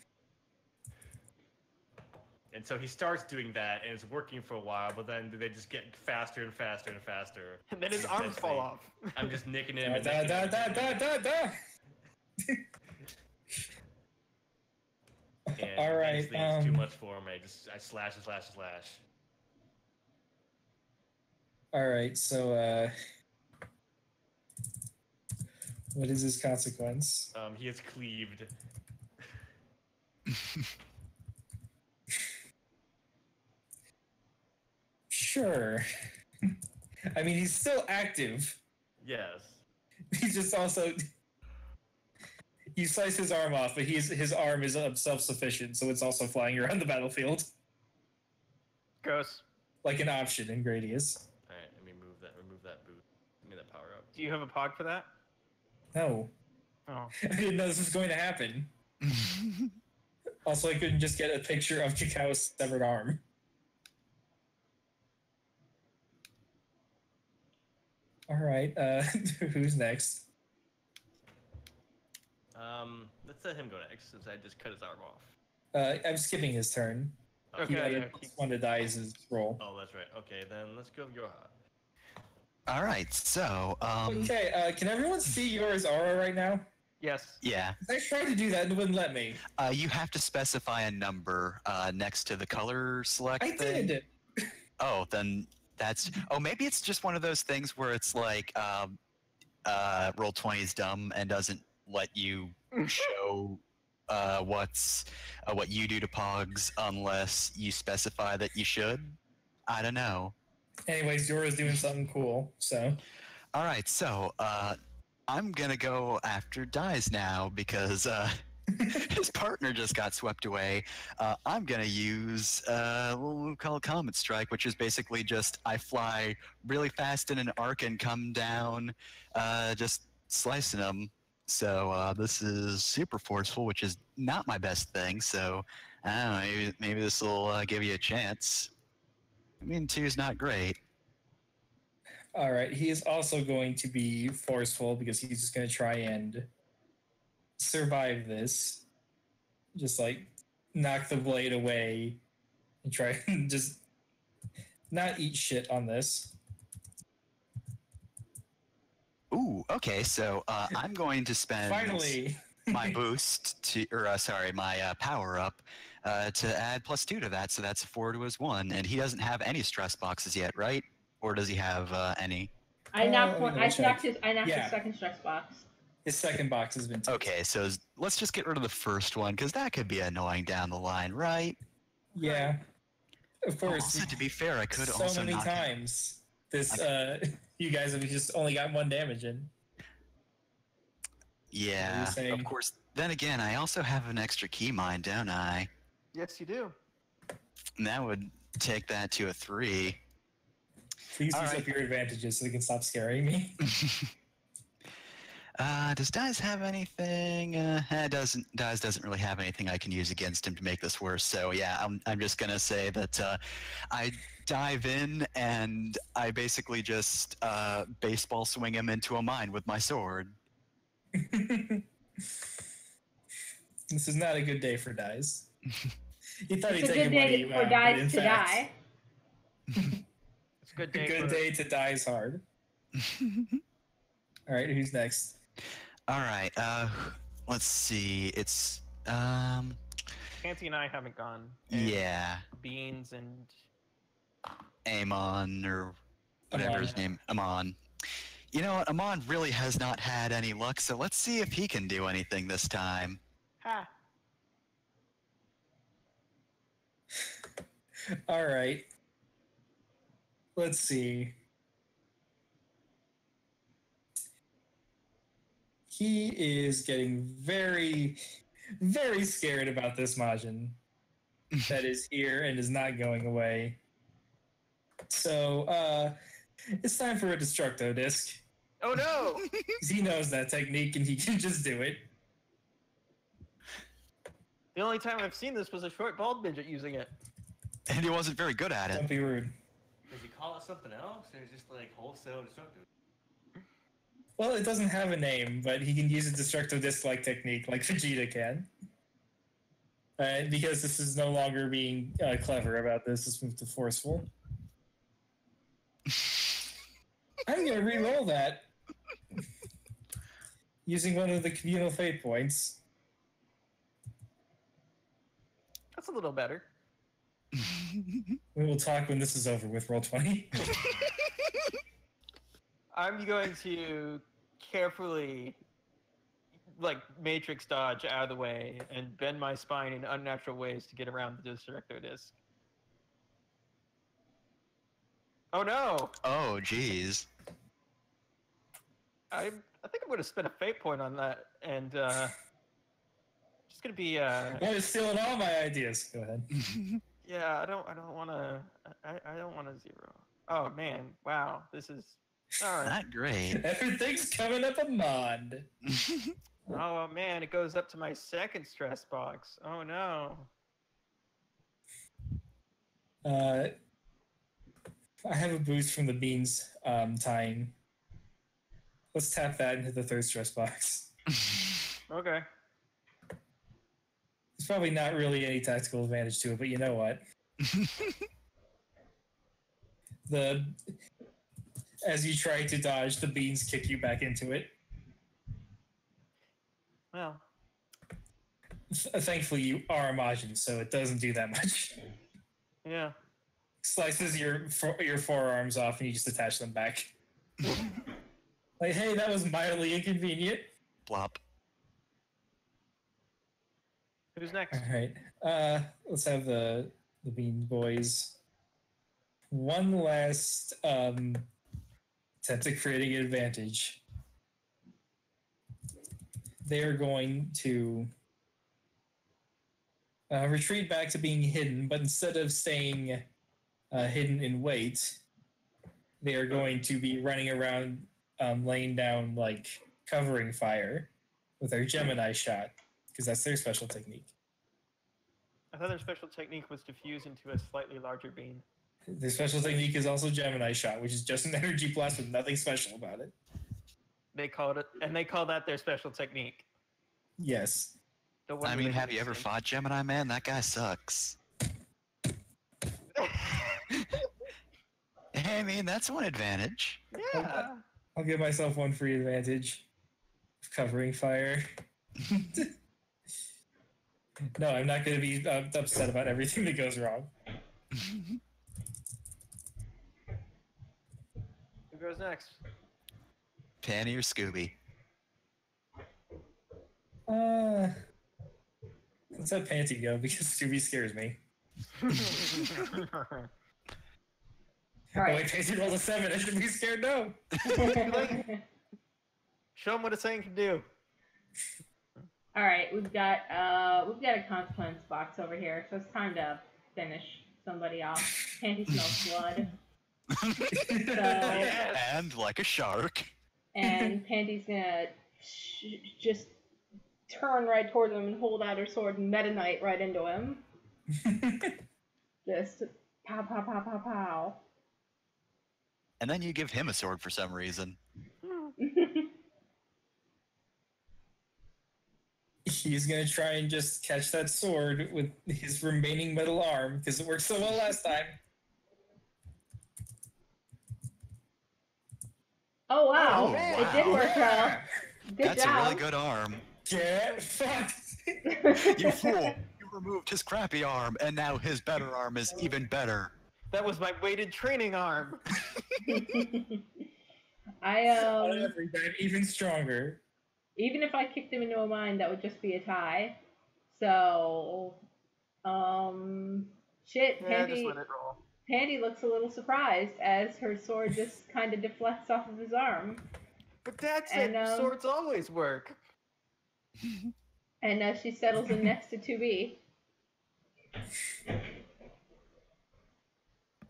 And so he starts doing that, and it's working for a while, but then they just get faster and faster and faster. And then his arms fall off. I'm just nicking him. Da, And da, nicking da, him. da, da, da. And All right, eventually it's too much for him. I slash and slash and slash. All right, so what is his consequence? He is cleaved. Sure. I mean, he's still active. Yes. He's just also. You slice his arm off, but his arm is self-sufficient, so it's also flying around the battlefield. Gross. Like an option in Gradius. Alright, let me remove that boot. Give me that power up. Do you have a pog for that? No. Oh. I didn't know this was going to happen. Also, I couldn't just get a picture of Kakao's severed arm. Alright, who's next? Let's let him go next, since I just cut his arm off. I'm skipping his turn. Okay, He got yeah, a one to die as his roll. Oh, that's right. Okay, then let's go with Yorha. All right, so Okay, can everyone see yours aura right now? Yes. yeah, I tried to do that and it wouldn't let me. you have to specify a number next to the color select I thing. did. Oh, then that's. Oh, maybe it's just one of those things where it's like roll 20 is dumb and doesn't let you show what you do to Pogs unless you specify that you should. I don't know. Anyways, Yora's doing something cool, so. All right, so I'm gonna go after Dies now because his partner just got swept away. I'm gonna use what we call Comet Strike, which is basically just I fly really fast in an arc and come down, just slicing them. So this is super forceful, which is not my best thing. So I don't know, maybe this will give you a chance. I mean, 2 is not great. All right, he is also going to be forceful because he's just going to try and survive this. Just like knock the blade away and try and just not eat shit on this. Ooh, okay. So I'm going to spend Finally, my boost to, or sorry, my power up to add +2 to that. So that's a 4 to his 1, and he doesn't have any stress boxes yet, right? Or does he have any? I knocked let me one. I double knocked check. his. I knocked Yeah. his second stress box. his second box has been taken. Okay, so let's just get rid of the first one because that could be annoying down the line, right? Yeah, of course. Also, to be fair, I could so also many knock times this you guys have just only got 1 damage in. Yeah, saying? of course. Then again, I also have an extra key mine, don't I? Yes, you do. And that would take that to a 3. Please All use right. up your advantages so they can stop scaring me. Does Dice have anything? Dice doesn't really have anything I can use against him to make this worse. So yeah, I'm just gonna say that I dive in and I basically just baseball swing him into a mine with my sword. This is not a good day for Dice. He thought It's he'd a take good a money day for but Dice in to fact, die. It's a good A day. good day to Dice hard. All right, who's next? All right. Let's see. It's Fancy and I haven't gone. And yeah, Beans and Amon or whatever Amon. his name. Amon. You know what? Amon really has not had any luck, so let's see if he can do anything this time. Ha. All right. Let's see. He is getting very, very scared about this Majin that is here and is not going away. So, it's time for a Destructo Disc. Oh no! 'Cause he knows that technique and he can just do it. The only time I've seen this was a short bald midget using it. And he wasn't very good at Don't it. be rude. Did you call it something else, or is it just like wholesale destructive? Well, it doesn't have a name, but he can use a Destructo Disc-like technique like Vegeta can. Because this is no longer being clever about this, it's moved to forceful. I'm going to re-roll that. Using one of the communal fate points. That's a little better. We will talk when this is over with roll 20. I'm going to carefully, like, matrix dodge out of the way and bend my spine in unnatural ways to get around the Destructo Disc. Oh no! Oh, geez. I think I'm going to spend a fate point on that, and just going to be Boy, is stealing all my ideas. Go ahead. yeah. I don't want to. I don't want to zero. Oh man! Wow, this is all right. Not great. Everything's coming up a mod. Oh man, it goes up to my second stress box. Oh no. I have a boost from the beans tying. Let's tap that into the third stress box. Okay. There's probably not really any tactical advantage to it, but you know what? As you try to dodge, the beans kick you back into it. Well. Thankfully, you are homogenous, so it doesn't do that much. Yeah. Slices your forearms off, and you just attach them back. Like, hey, that was mildly inconvenient. Blop. Who's next? All right. Let's have the Bean Boys. One last attempt at creating an advantage. They're going to retreat back to being hidden, but instead of staying hidden in wait, they are going to be running around, laying down like covering fire with their Gemini shot, because that's their special technique. I thought their special technique was to fuse into a slightly larger bean. Their special technique is also Gemini shot, which is just an energy blast with nothing special about it. They call that their special technique. Yes. I mean, have you ever fought Gemini Man? That guy sucks. Hey, I mean, that's one advantage. Yeah. I'll give myself one free advantage of covering fire. No, I'm not going to be upset about everything that goes wrong. Who goes next? Panty or Scooby? Let's have Panty go, because Scooby scares me. All right. Oh, wait, Panty rolled a 7. I should be scared, no. Show them what a saying can do. All right, we've got a consequence box over here, so it's time to finish somebody off. Panty smells blood. And like a shark. And Panty's gonna just turn right towards him and hold out her sword and Meta Knight right into him. Just pow, pow, pow, pow, pow. And then you give him a sword for some reason. He's going to try and just catch that sword with his remaining metal arm, because it worked so well last time. Oh wow, Oh, wow. It did work well. Good That's job. a really good arm. Get fucked! You fool! You removed his crappy arm, and now his better arm is even better. That was my weighted training arm. Every time even stronger. Even if I kicked him into a mine, that would just be a tie. So, shit, Yeah, just let it roll. Pandy looks a little surprised as her sword just kind of deflects off of his arm. But that's it. Swords always work. And she settles in next to 2B.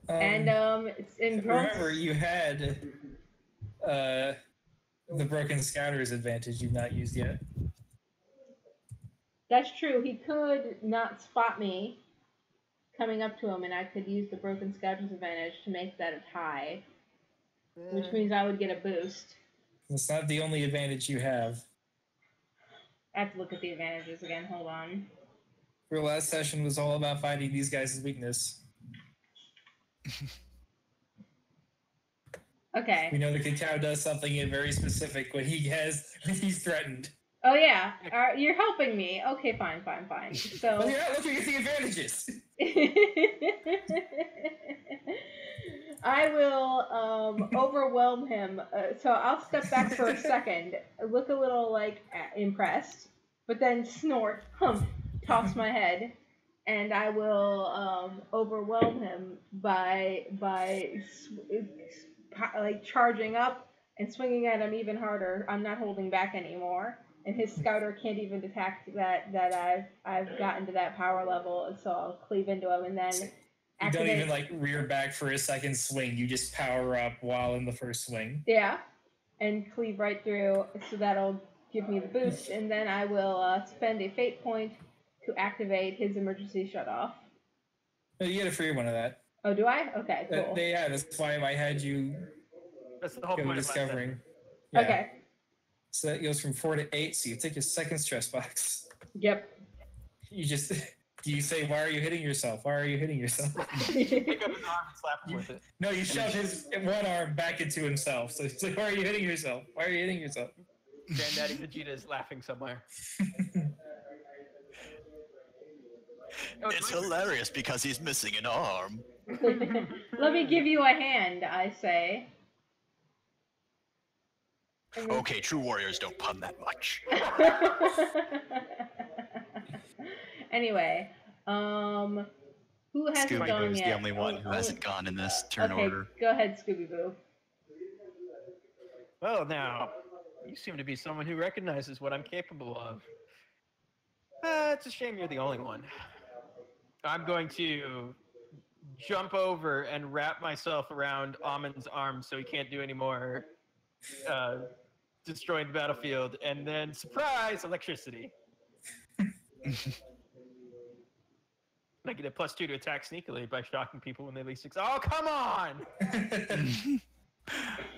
Remember, you had the broken scouter's advantage you've not used yet. That's true. He could not spot me coming up to him, and I could use the broken scouter's advantage to make that a tie, which means I would get a boost. That's not the only advantage you have. I have to look at the advantages again. Hold on. Your last session was all about finding these guys' weakness. Okay. We know the cacao does something very specific when he's threatened. Oh yeah, you're helping me. Okay, fine. So. Well, you're not looking at the advantages. I will overwhelm him. So I'll step back for a second, look a little impressed, but then snort, toss my head, and I will overwhelm him by charging up and swinging at him even harder. I'm not holding back anymore, and his scouter can't even detect that I've gotten to that power level, and so I'll cleave into him and then You don't activate. even like rear back for a second swing. You just power up while in the first swing. Yeah, and cleave right through, so that'll give me the boost, and then I will spend a fate point to activate his emergency shutoff. No, you get a free one of that. Oh, do I? Okay, cool. Yeah, that's why I had you That's the whole go point of last discovering. session. Yeah. Okay. So that goes from 4 to 8. So you take your second stress box. Yep. You just do you say, "Why are you hitting yourself? Why are you hitting yourself?" Pick up his arm and slap him with it. No, you shove his one arm back into himself. So he's like, "Why are you hitting yourself? Why are you hitting yourself?" Granddaddy Vegeta is laughing somewhere. It's hilarious because he's missing an arm. Let me give you a hand, I say. Okay, true warriors don't pun that much. Anyway, who hasn't Scooby gone Boo's yet? the only one who hasn't gone in this turn okay, order. go ahead, Scooby Boo. Well, now, you seem to be someone who recognizes what I'm capable of. It's a shame you're the only one. I'm going to jump over and wrap myself around Amon's arm so he can't do any more destroying the battlefield, and then, surprise, electricity. I get a +2 to attack sneakily by shocking people when they least Oh, come on!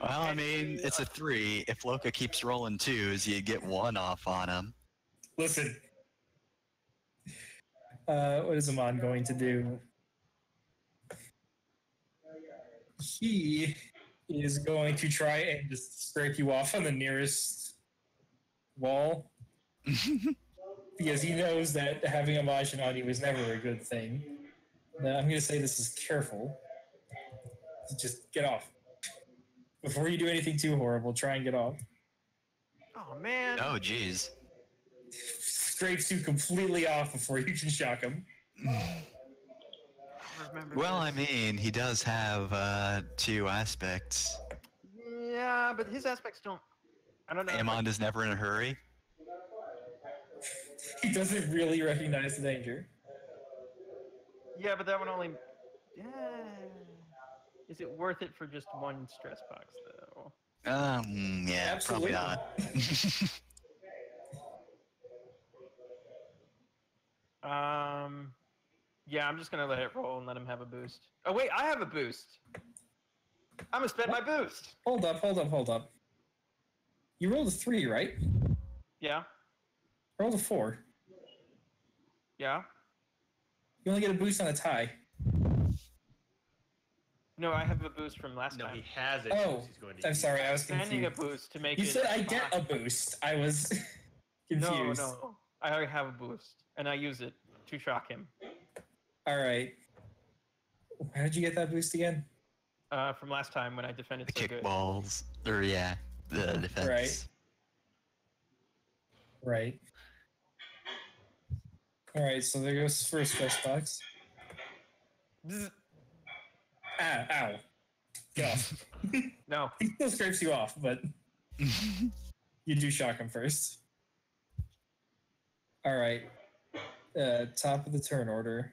Well, I mean, it's a 3. If Loka keeps rolling 2s, you get 1 off on him. Listen. What is Amon going to do? He is going to try and just scrape you off on the nearest wall. Because he knows that having a Majin on you is never a good thing. Now, I'm going to say this is careful. Just get off. Before you do anything too horrible, try and get off. Oh, man. Oh, jeez. Scrapes you completely off before you can shock him. Well, I mean, he does have 2 aspects. Yeah, but his aspects don't... I don't know. Amon is never in a hurry. He doesn't really recognize the danger. Yeah, but that one only... Yeah. Is it worth it for just 1 stress box, though? Yeah, Absolutely. probably not. Yeah, I'm just gonna let it roll and let him have a boost. Oh wait, I have a boost. I'm gonna spend my boost. Hold up. You rolled a 3, right? Yeah. I rolled a 4. Yeah. You only get a boost on a tie. No, I have a boost from last time. No, he has it. Oh, He's going to I'm use sorry, it. I was Spending a confused. boost to make You it. said I get a boost. I was confused. No. I already have a boost, and I use it to shock him. All right. How did you get that boost again? From last time when I defended the so good. kickballs. Or, yeah, the defense. Right. All right, so there goes first stress box. Bzz. Ow. Get off. No. He still scrapes you off, but you do shock him first. All right. Top of the turn order.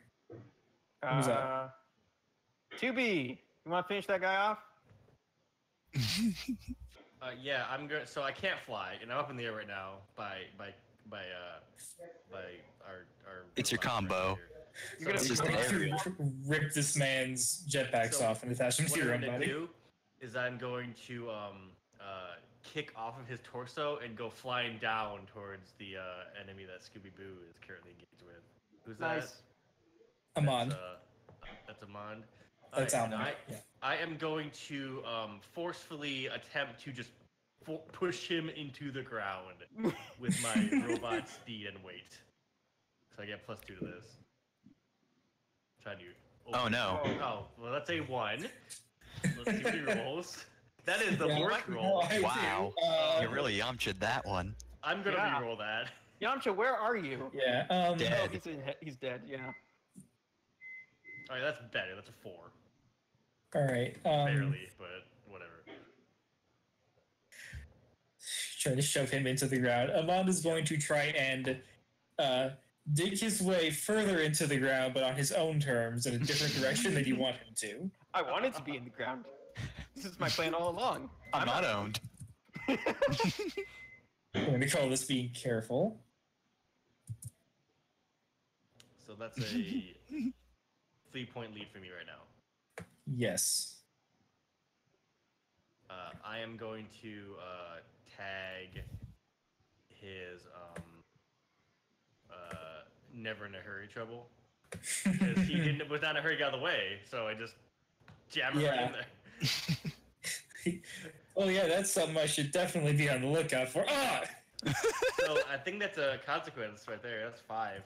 Who's up? 2B. You want to finish that guy off? Yeah, I'm good. So I can't fly, and I'm up in the air right now by our. It's your combo. You're gonna It's just an area. Rip this man's jetpacks off and attach them to What your I'm own gonna body. do is I'm going to kick off of his torso and go flying down towards the enemy that Scooby Boo is currently engaged with. Who's Nice. Amon. That's Amon. That's Alright, Almond. and Yeah. I am going to forcefully attempt to just push him into the ground with my robot speed and weight. So I get +2 to this. Try to. Oh, no. Oh, well, that's a 1. Let's see what he rolls. That is the Yeah, worst no, roll. I do. Wow. You really Yamcha'd that one. I'm gonna Yeah. re-roll that. Yamcha, where are you? Yeah. Dead. Oh, he's dead, yeah. Alright, that's better. That's a 4. All right. Barely, but whatever. try to shove him into the ground. Amand is going to try and dig his way further into the ground, but on his own terms, in a different direction than you want him to. I wanted to be in the ground. This is my plan all along. I'm not owned. I'm going to call this being careful. So that's a 3-point lead for me right now. Yes. I am going to tag his never in a hurry trouble. Because he was not in a hurry to get out of the way, so I just jammed him right in there. Oh yeah, that's something I should definitely be on the lookout for. Ah! So I think that's a consequence right there. That's 5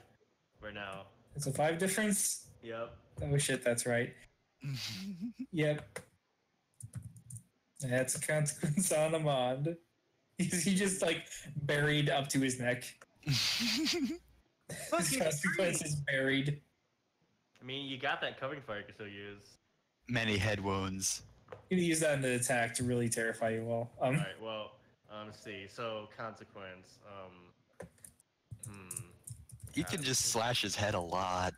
right now. It's a 5 difference? Yep. Oh shit, that's right. Yep. That's a consequence on Amand. He just like buried up to his neck. His consequence is buried. I mean, you got that covering fire you can still use. Many head wounds. You can use that in the attack to really terrify you all. Alright, well, let's see. So, consequence. You can just slash his head a lot.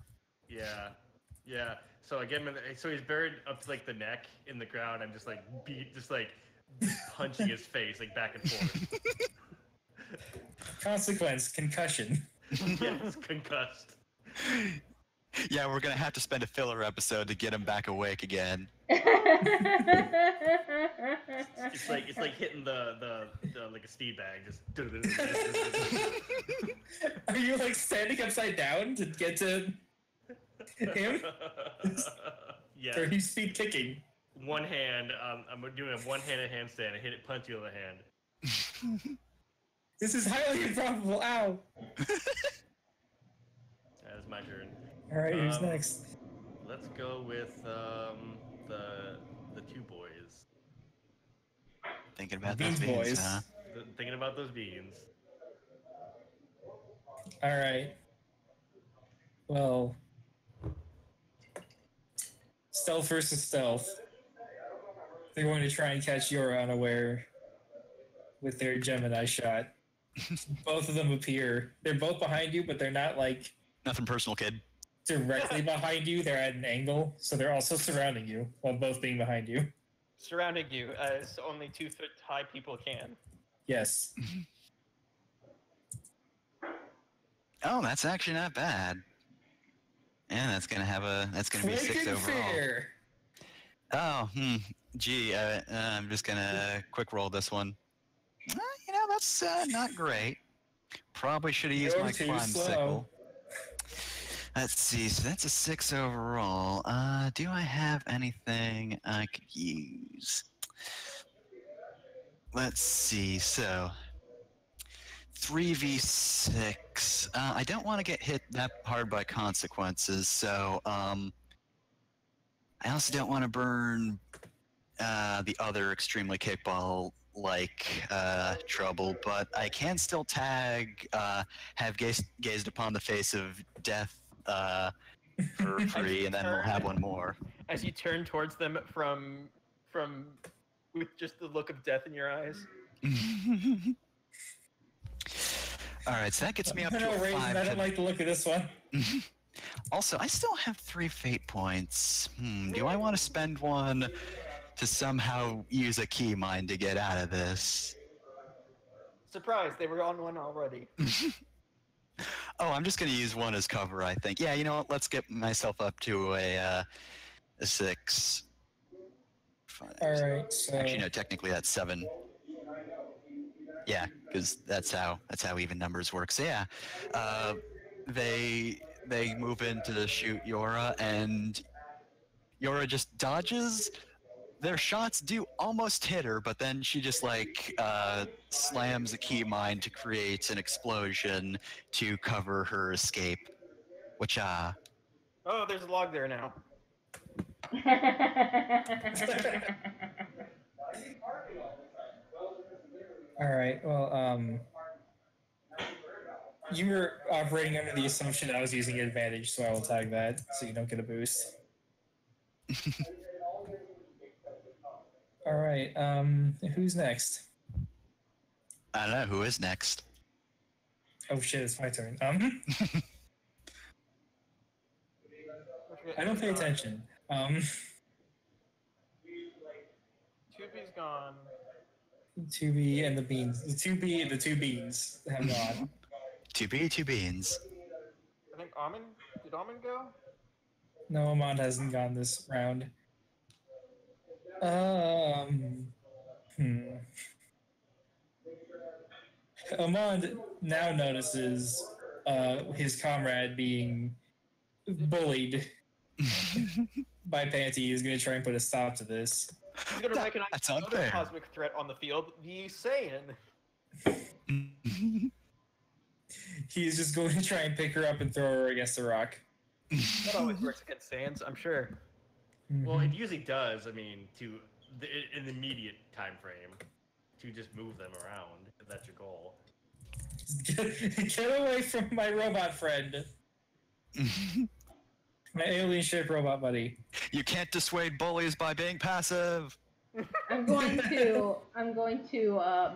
Yeah. Yeah. So I get him so he's buried up to like the neck in the ground. I'm just like punching his face like back and forth. Consequence, concussion. Yeah, he's concussed. Yeah, we're gonna have to spend a filler episode to get him back awake again. It's like hitting the like a speed bag. Just. Are you like standing upside down to get to him? Yeah. Or he's speed kicking? One hand. I'm doing a one-handed handstand. I hit it, punch the other hand. This is highly improbable. Ow! That is my turn. All right, who's next? Let's go with the 2 boys. Thinking about Beans those beans, boys. huh? Thinking about those beans. All right. Well, stealth versus stealth. They're going to try and catch Yora unaware with their Gemini shot. Both of them appear. They're both behind you, but they're not like Nothing personal, kid. directly behind you. They're at an angle, so they're also surrounding you while both being behind you. Surrounding you as only 2 foot high people can. Yes. Oh, that's actually not bad. And that's gonna be a 6 overall. Fair. Oh, gee, I'm just gonna quick roll this one. You know, that's not great. Probably should have used You're my too climb slow. sickle. Let's see, so that's a 6 overall. Do I have anything I could use? Let's see, so 3v6. I don't want to get hit that hard by consequences, so I also don't want to burn the other extremely kickball trouble, but I can still tag have gazed upon the face of death for free, and then we'll have one more. As you turn towards them from with just the look of death in your eyes. All right, so that gets me up to No, a Raven, 5. I don't like the look of this one. Also, I still have 3 fate points. Do I want to spend one to somehow use a key mine to get out of this? Surprise, they were on one already. Oh, I'm just going to use one as cover, I think. Yeah, you know what? Let's get myself up to a 6. All right, so Actually, no, technically that's 7. Yeah, because that's how even numbers work. So yeah, they move in to shoot Yora, and Yora just dodges. Their shots do almost hit her, but then she just slams a key mine to create an explosion to cover her escape. Which Oh, there's a log there now. all right. Well, you were operating under the assumption I was using advantage, so I will tag that so you don't get a boost. All right. Who's next? I don't know who is next. Oh shit, it's my turn. I don't pay attention. 2B's gone. 2B and the beans. The 2B and the two beans have gone. 2B, 2 beans. I think Almond. Did Almond go? No, Amon hasn't gone this round. Amon now notices his comrade being bullied by Panty. He's going to try and put a stop to this. He's gonna recognize That's another unfair. cosmic threat on the field. The Saiyan. He's just going to try and pick her up and throw her against the rock. That always works against Saiyans, I'm sure. Well, it usually does. I mean, in the immediate time frame, to just move them around if that's your goal. Get away from my robot friend. My alien ship robot buddy. You can't dissuade bullies by being passive. I'm going to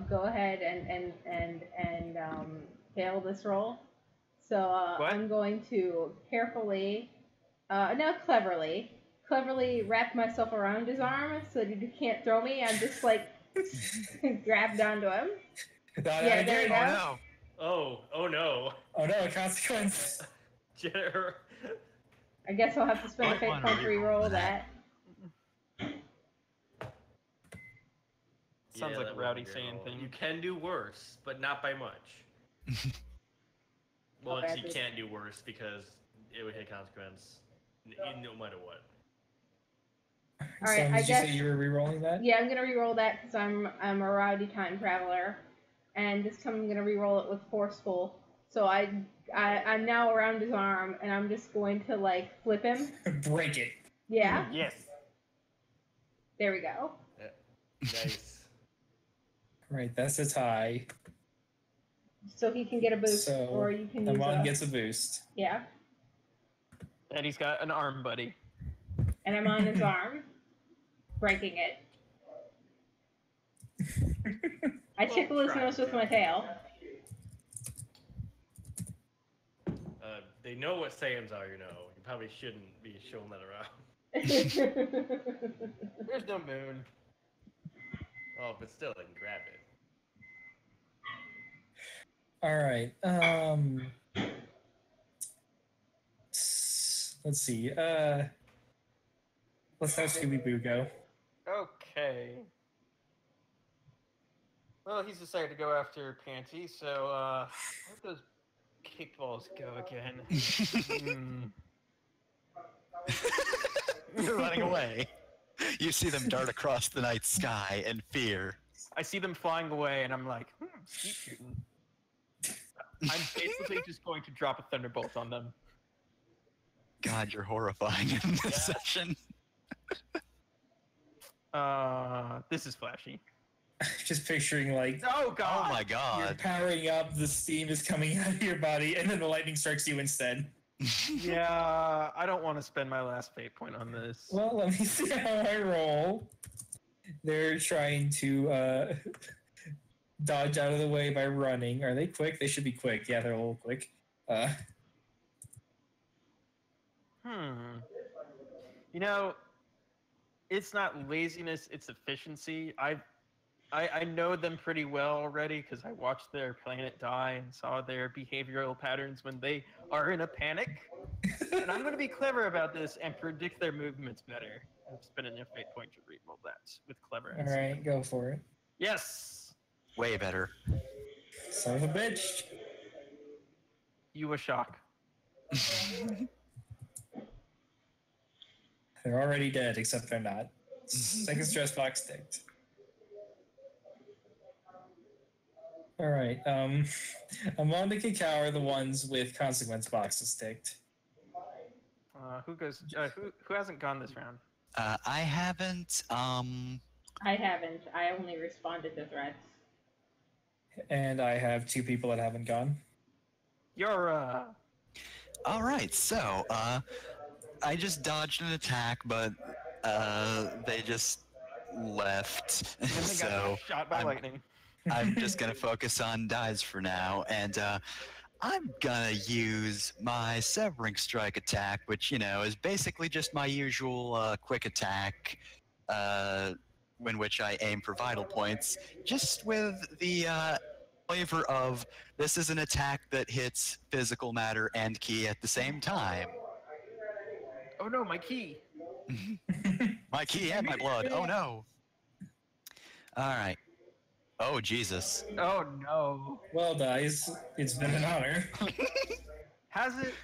go ahead and fail this roll. So What? I'm going to carefully, cleverly wrap myself around his arm so that he can't throw me. I'm just like grabbed onto him. Yeah, there you go. Oh no. Oh no, a consequence. Jennifer. I guess I'll have to spend a Might fate wanna point to re-roll re-roll that. that. Sounds like that a would rowdy be Saiyan roll. thing. You can do worse, but not by much. Well, Okay, you can't do worse because it would hit consequence no matter what. All right, So, I did guess- you say you were re-rolling that? Yeah, I'm gonna re-roll that because I'm a rowdy time traveler, and this time I'm gonna re-roll it with forceful. So I'm now around his arm, and I'm just going to like flip him. Break it. Yeah, Yes. there we go. Nice. Right, that's a tie. So he can get a boost, So, or you can use Amon a gets a boost. yeah. And he's got an arm buddy. And I'm on his arm, breaking it. I tickle his nose with my tail. They know what Saiyans are, you know. You probably shouldn't be showing that around. There's no moon. Oh, but still, they can grab it. All right. Let's see. Let's have Scooby Boo go. Okay. Well, he's decided to go after Panty, so where'd those kickballs go again? You're running away. You see them dart across the night sky in fear. I see them flying away, and I'm like, skeet shooting. I'm basically just going to drop a thunderbolt on them. God, you're horrifying in this session. This is flashy. Just picturing like Oh god! Oh my you're god. powering up, the steam is coming out of your body, and then the lightning strikes you instead. Yeah, I don't want to spend my last fate point on this. Well, let me see how I roll. They're trying to dodge out of the way by running. Are they quick? They should be quick. Yeah, they're a little quick. You know, it's not laziness; it's efficiency. I know them pretty well already because I watched their planet die and saw their behavioral patterns when they are in a panic. And I'm going to be clever about this and predict their movements better. I'm spending a fate point to reroll that with clever. All right, go for it. Yes, Way better. Son of a bitch. you a shock. They're already dead, except they're not. Second stress box ticked. All right. Amon and Cacao are the ones with consequence boxes ticked. Who goes? Who hasn't gone this round? I haven't. I haven't. I only responded to threats. And I have two people that haven't gone. You're All right. So, I just dodged an attack, but they just left. and they got So shot by I'm- lightning. I'm just gonna focus on dies for now, and I'm gonna use my Severing Strike attack, which is basically just my usual quick attack, in which I aim for vital points, just with the flavor of this is an attack that hits physical matter and key at the same time. Oh no, my key. My key and my blood. Oh no. All right. Oh Jesus. Oh no. Well, guys, it's been an honor. Has it?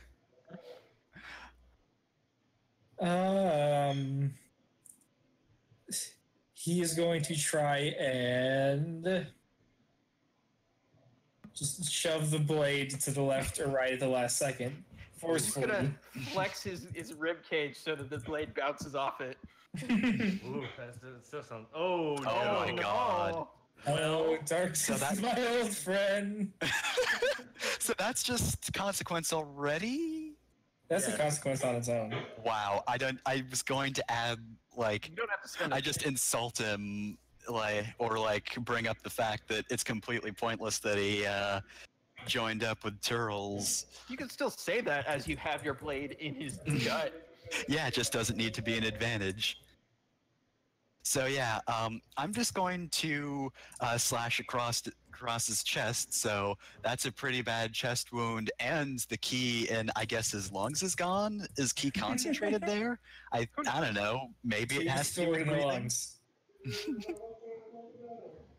He is going to try and just shove the blade to the left or right at the last second, He's forcefully. gonna flex his rib cage so that the blade bounces off it. Ooh, that still sounds. Oh no! Oh my God. Oh, Dark So is that- my old friend. So that's just consequence already? That's Yeah. a consequence on its own. Wow. I was going to add like You don't have to spend. I just insult him or bring up the fact that it's completely pointless that he joined up with Turles. You can still say that as you have your blade in his gut. Yeah, it just doesn't need to be an advantage. So yeah, I'm just going to slash across his chest. So that's a pretty bad chest wound, and the key in I guess his lungs is gone. Is key concentrated there? I don't know. Maybe it has to do Stored with in the breathing. lungs.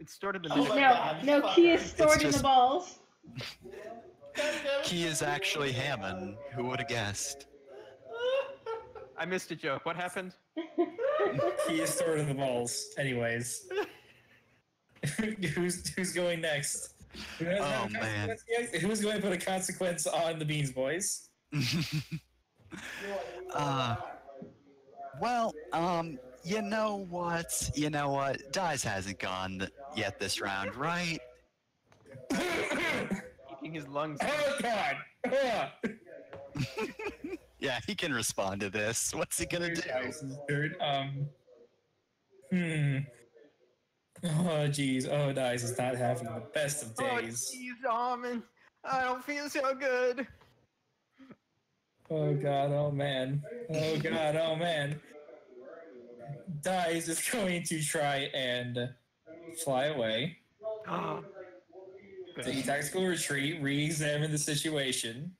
It's stored in the Oh middle. my No, God, no, fucker. key is stored in just- the balls. Key is actually Hammond. Who would have guessed? I missed a joke. What happened? He is stored in the balls. Anyways. Who's going next? Who has Oh, a man. consequence yet? Who's going to put a consequence on the Beans Boys? Well, you know what? Dice hasn't gone yet this round, right? Keeping his lungs. Oh God! Ah! Yeah, he can respond to this. What's he gonna do? Dice's turn. Oh jeez. Oh, Dice is not having the best of Oh, days. jeez, Almond. I don't feel so good. Oh God. Oh man. Oh God. Oh man. Dice is going to try and fly away. Take a tactical retreat, re-examine the situation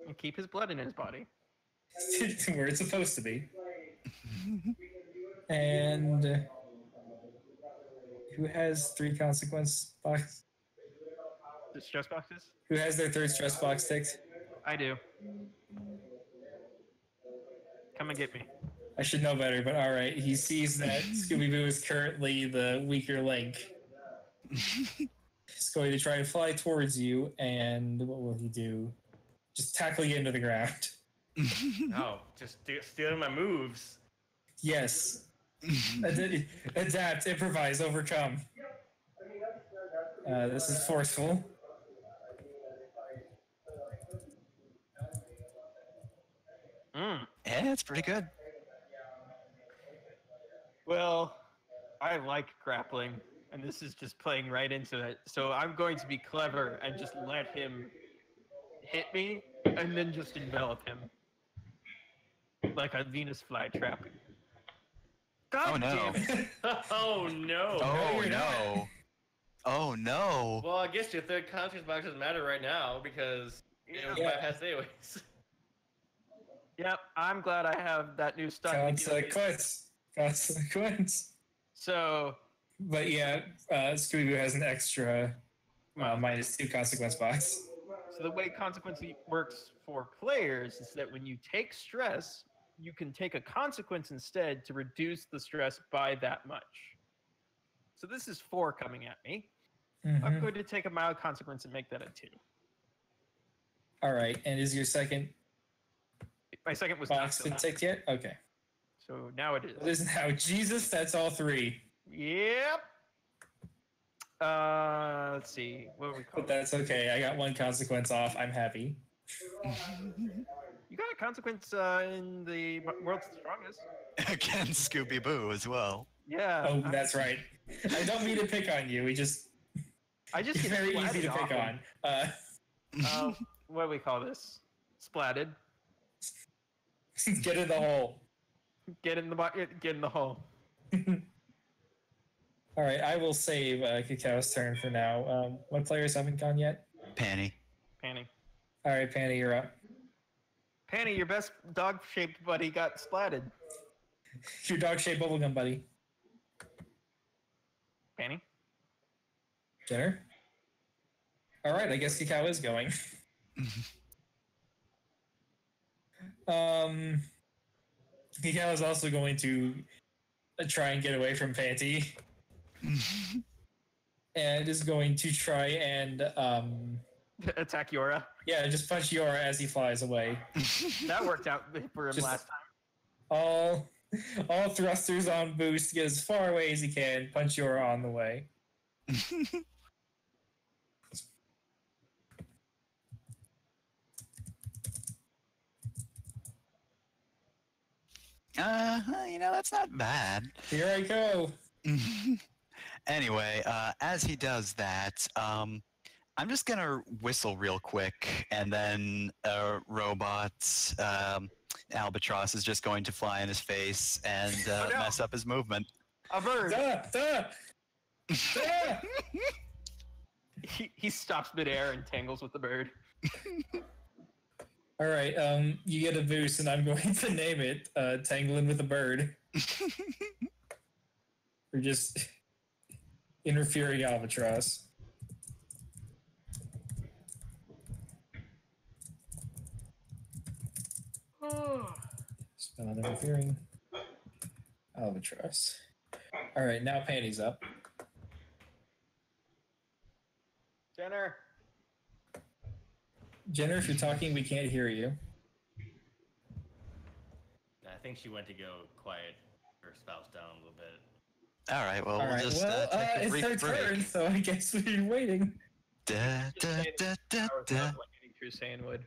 And keep his blood in his body. to where it's supposed to be. And who has 3 consequence box? The stress boxes? Who has their 3rd stress box ticked? I do. Come and get me. I should know better, but all right. He sees that Scooby-Doo is currently the weaker link. He's going to try and fly towards you, and what will he do? Just tackle you into the ground. No, just stealing my moves. Yes. Adapt, improvise, overcome. This is forceful. Yeah, it's pretty good. Well, I like grappling, and this is just playing right into it. So I'm going to be clever and just let him hit me, and then just envelop him like a Venus flytrap. God Oh, no. damn it! Oh no! Oh you're no! Oh no! Well, I guess your 3rd consequence box doesn't matter right now because it was Yeah. bypassed anyways. Yep, I'm glad I have that new stuff. Consequence. So But yeah, Scooby-Doo has an extra -2 consequence box. So the way consequence works for players is that when you take stress, you can take a consequence instead to reduce the stress by that much. So this is 4 coming at me. I'm Mhm. going to take a mild consequence and make that a 2. All right, and is your second My second was box not been ticked yet? Okay. so now it It is. is now. Jesus, that's all 3. Yep. Let's see. What do we call But it? that's okay. I got 1 consequence off. I'm happy. You got a consequence in the World's Strongest. Against Scooby Boo as well. Yeah. Oh, that's right. I don't mean to pick on you. We just I just it's get very easy to splatted pick often. on. What do we call this? Splatted. Get in the hole. Get in the bucket. Get in the hole. All right, I will save Cacao turn for now. What players haven't gone yet? Panny. Panny. All right, Panny, you're up. Panny, your best dog-shaped buddy got splatted. Your dog-shaped bubblegum buddy. Panny. Jenner? All right, I guess Cacao is going. Cacao is also going to try and get away from Panty. And is going to try and Attack Yora. yeah, just punch Yora as he flies away. That worked out for him Just- last time. All thrusters on boost, get as far away as he can, punch Yora on the way. That's not bad. Here I go. Anyway, as he does that, I'm just gonna whistle real quick, and then a robot albatross is just going to fly in his face and Oh, no. mess up his movement. A bird. Duh! He stops midair and tangles with the bird. All right, you get a boost, and I'm going to name it Tangling with a Bird. Or just interfering albatross. Spell interfering albatross. All right, now Panty's up. Jenner. Jenner, if you're talking, we can't hear you. I think she went to go quiet her spouse down a little bit. All right, well, All we'll right, just well, take a it's brief their break. turn, so I guess we're waiting. Da, da, da, da, I was da. not like getting through Sandwood.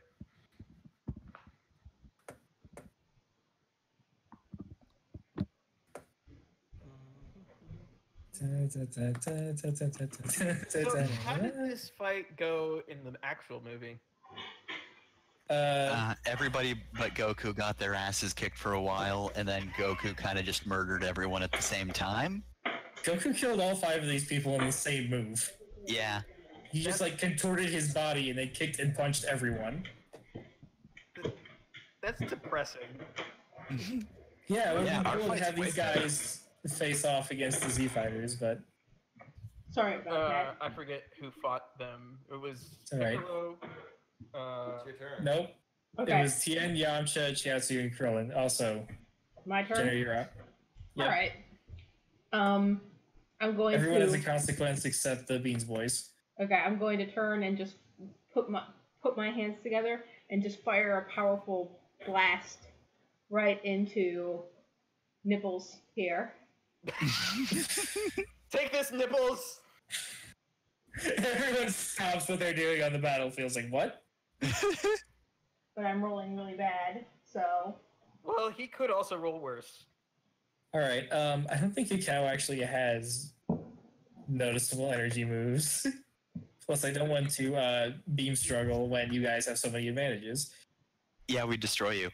So how did this fight go in the actual movie? Everybody but Goku got their asses kicked for a while, and then Goku kind of just murdered everyone at the same time. Goku killed all 5 of these people in the same move. Yeah. He just like contorted his body and then kicked and punched everyone. That's depressing. Yeah, it would Yeah, be our cool to fight's have these way better. guys face off against the Z Fighters, but Sorry about that. I forget who fought them. It was all right. Piccolo. It's your turn. Nope. Okay, It was Tien, Yamcha, Chiatsu, and Krillin. Also, my turn. Jenner, you're up. Yep. All right. I'm going Everyone to. has a consequence except the Beans Boys. Okay, I'm going to turn and just put my hands together and just fire a powerful blast right into Nipples here. Take this, Nipples! Everyone stops what they're doing on the battlefield. It's like, what? But I'm rolling really bad, so Well, he could also roll worse. All right. I don't think Cacao actually has noticeable energy moves. Plus, I don't want to beam struggle when you guys have so many advantages. Yeah, we destroy you.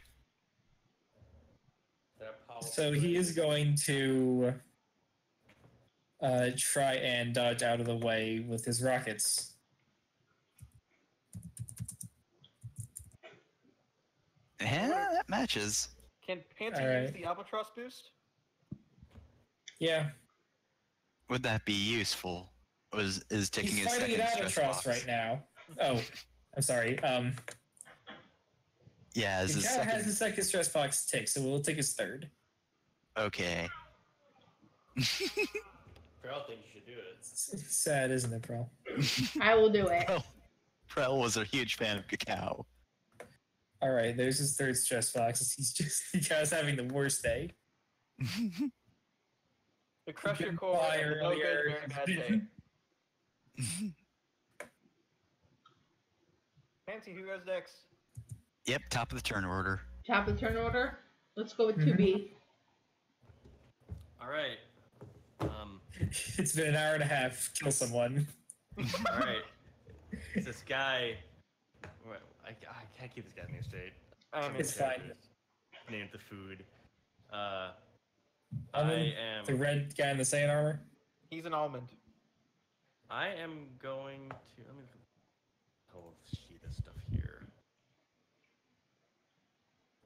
So he is going to try and dodge out of the way with his rockets. Yeah, that matches. Can Panty All right. use the Albatross boost? Yeah, Would that be useful? Is taking he's his fighting second an stress albatross box. right now. Oh, I'm sorry. Yeah, is his Cacao has second. his second stress box tick, so we'll take his third. Okay. Farrell thinks you should do it. It's sad, isn't it, bro? I will do it. Prel was a huge fan of Cacao. All right, there's his third stress box. Cacao's having the worst day. The Crusher Couldn't Core fly and the no good, earlier. very bad day. Fancy, who goes next? Yep, top of the turn order. Top of the turn order. Let's go with 2B. All right. It's been an hour and a half. Kill someone. All right. This guy. Well, I can't keep this guy's name straight. It's fine. Named the food. Almond, the red guy in the sand armor. He's an almond. I am going to. Let me. Oh, sheet of stuff here.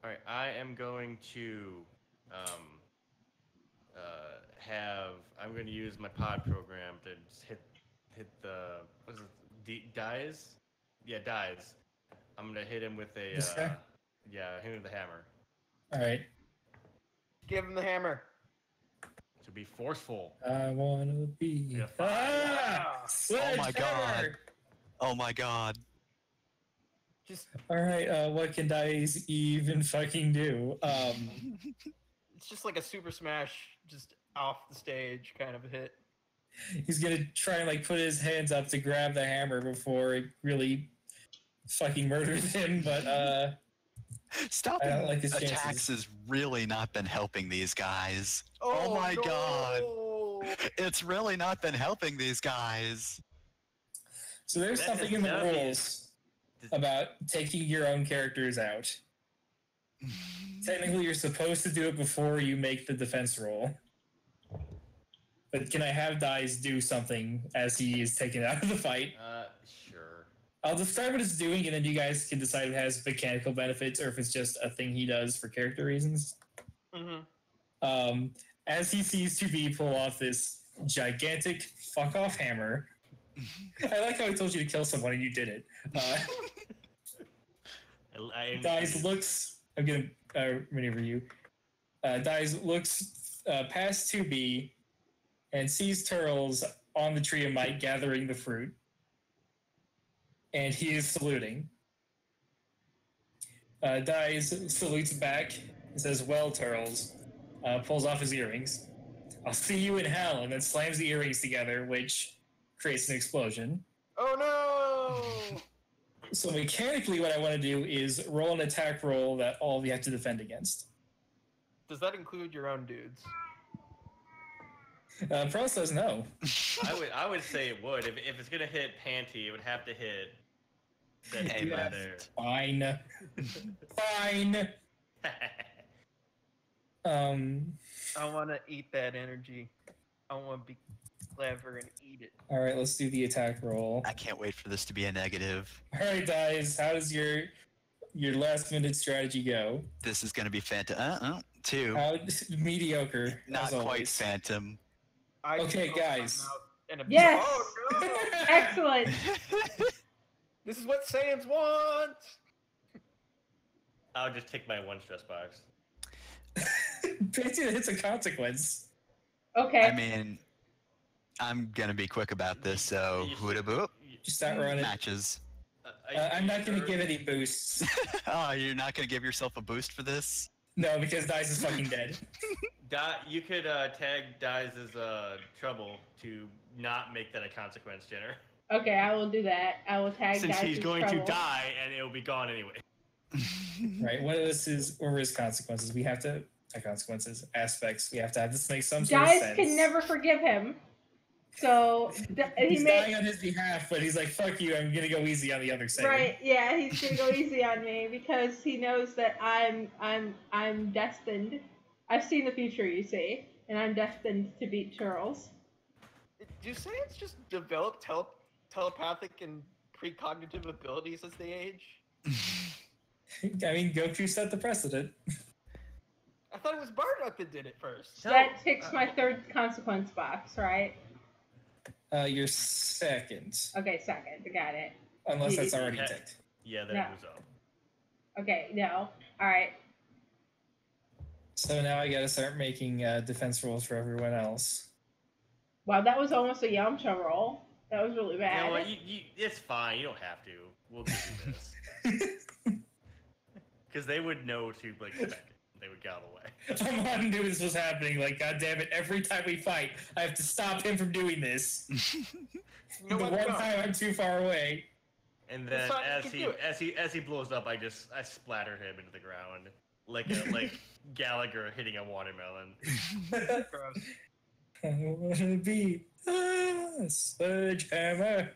All right. I am going to. I'm going to use my pod program to just hit the. What is it? Dies? Yeah, dies. I'm going to hit him with a. This guy? Yeah, hit him with the hammer. All right. Give him the hammer. To be forceful. I wanna be. Yeah, Oh my god. Oh my god. Just All right. What can Dice even fucking do? it's just like a super smash, just off the stage kind of a hit. He's gonna try and like put his hands up to grab the hammer before it really fucking murders him, but Stopping I don't like his attacks chances. has really not been helping these guys. Oh my god. It's really not been helping these guys. So there's something in the rules about taking your own characters out. Technically, you're supposed to do it before you make the defense roll. But can I have Dice do something as he is taken out of the fight? Sure. I'll describe what it's doing, and then you guys can decide if it has mechanical benefits or if it's just a thing he does for character reasons. Mm-hmm. As he sees 2B pull off this gigantic fuck-off hammer, I like how I told you to kill someone and you did it. Dice looks... I'm going to maneuver you. Dice looks past 2B and sees Turtles on the Tree of Might gathering the fruit. And he is saluting. Dice salutes back and says, "Well, Turtles," pulls off his earrings. "I'll see you in hell," and then slams the earrings together, which creates an explosion. Oh no! So mechanically, what I want to do is roll an attack roll that all of you have to defend against. Does that include your own dudes? Pearl says no. I would say it would. If it's gonna hit Panty, it would have to hit that Hey, dude man. there. Fine. Fine. I want to eat that energy. I want to be clever and eat it. All right, let's do the attack roll. I can't wait for this to be a negative. All right, guys, how does your last minute strategy go? This is going to be phantom. 2. Mediocre. Not as quite always. phantom. Okay, just opened my guys. mouth and Yes! Oh no! Excellent. This is what Saiyans want! I'll just take my one stress box. It's a consequence. Okay. I mean, I'm going to be quick about this, so hooda boop. Just outrun it. Matches. I'm not going to give any boosts. Oh, you're not going to give yourself a boost for this? No, because Dice is fucking dead. You could tag Dies as trouble to not make that a consequence, Jenner. Okay, I will do that. I will tag Since Dice he's as going trouble. to die and it'll be gone anyway. Right? What is his consequences? We have to consequences aspects. We have to have this make some sort of Dice sense. can never forgive him. So He's dying on his behalf, but he's like, "Fuck you! I'm gonna go easy on the other side." Right, yeah, he's gonna go easy on me because he knows that I'm destined. I've seen the future, you see, and I'm destined to beat Charles. Do Saiyans just develop telepathic and precognitive abilities as they age? I mean, Goku set the precedent. I thought it was Bardock that did it first. That ticks my third consequence box, right? You're second, Okay, second. Got it. unless that's already Yeah. ticked. Yeah, that No. moves up. Okay, no. Alright. So now I gotta start making defense rolls for everyone else. Wow, that was almost a Yamcha roll. That was really You bad. know what? It's fine. You don't have to. We'll give you this. Because they would know to like expect it. They would get out of the way. I'm on knew this was happening. Like, God damn it! Every time we fight, I have to stop him from doing this. You know The what? one No. time I'm too far away. And then It's not- you as can he do it. as he blows up, I splatter him into the ground like Gallagher hitting a watermelon. Gross. I wanna be a sledgehammer.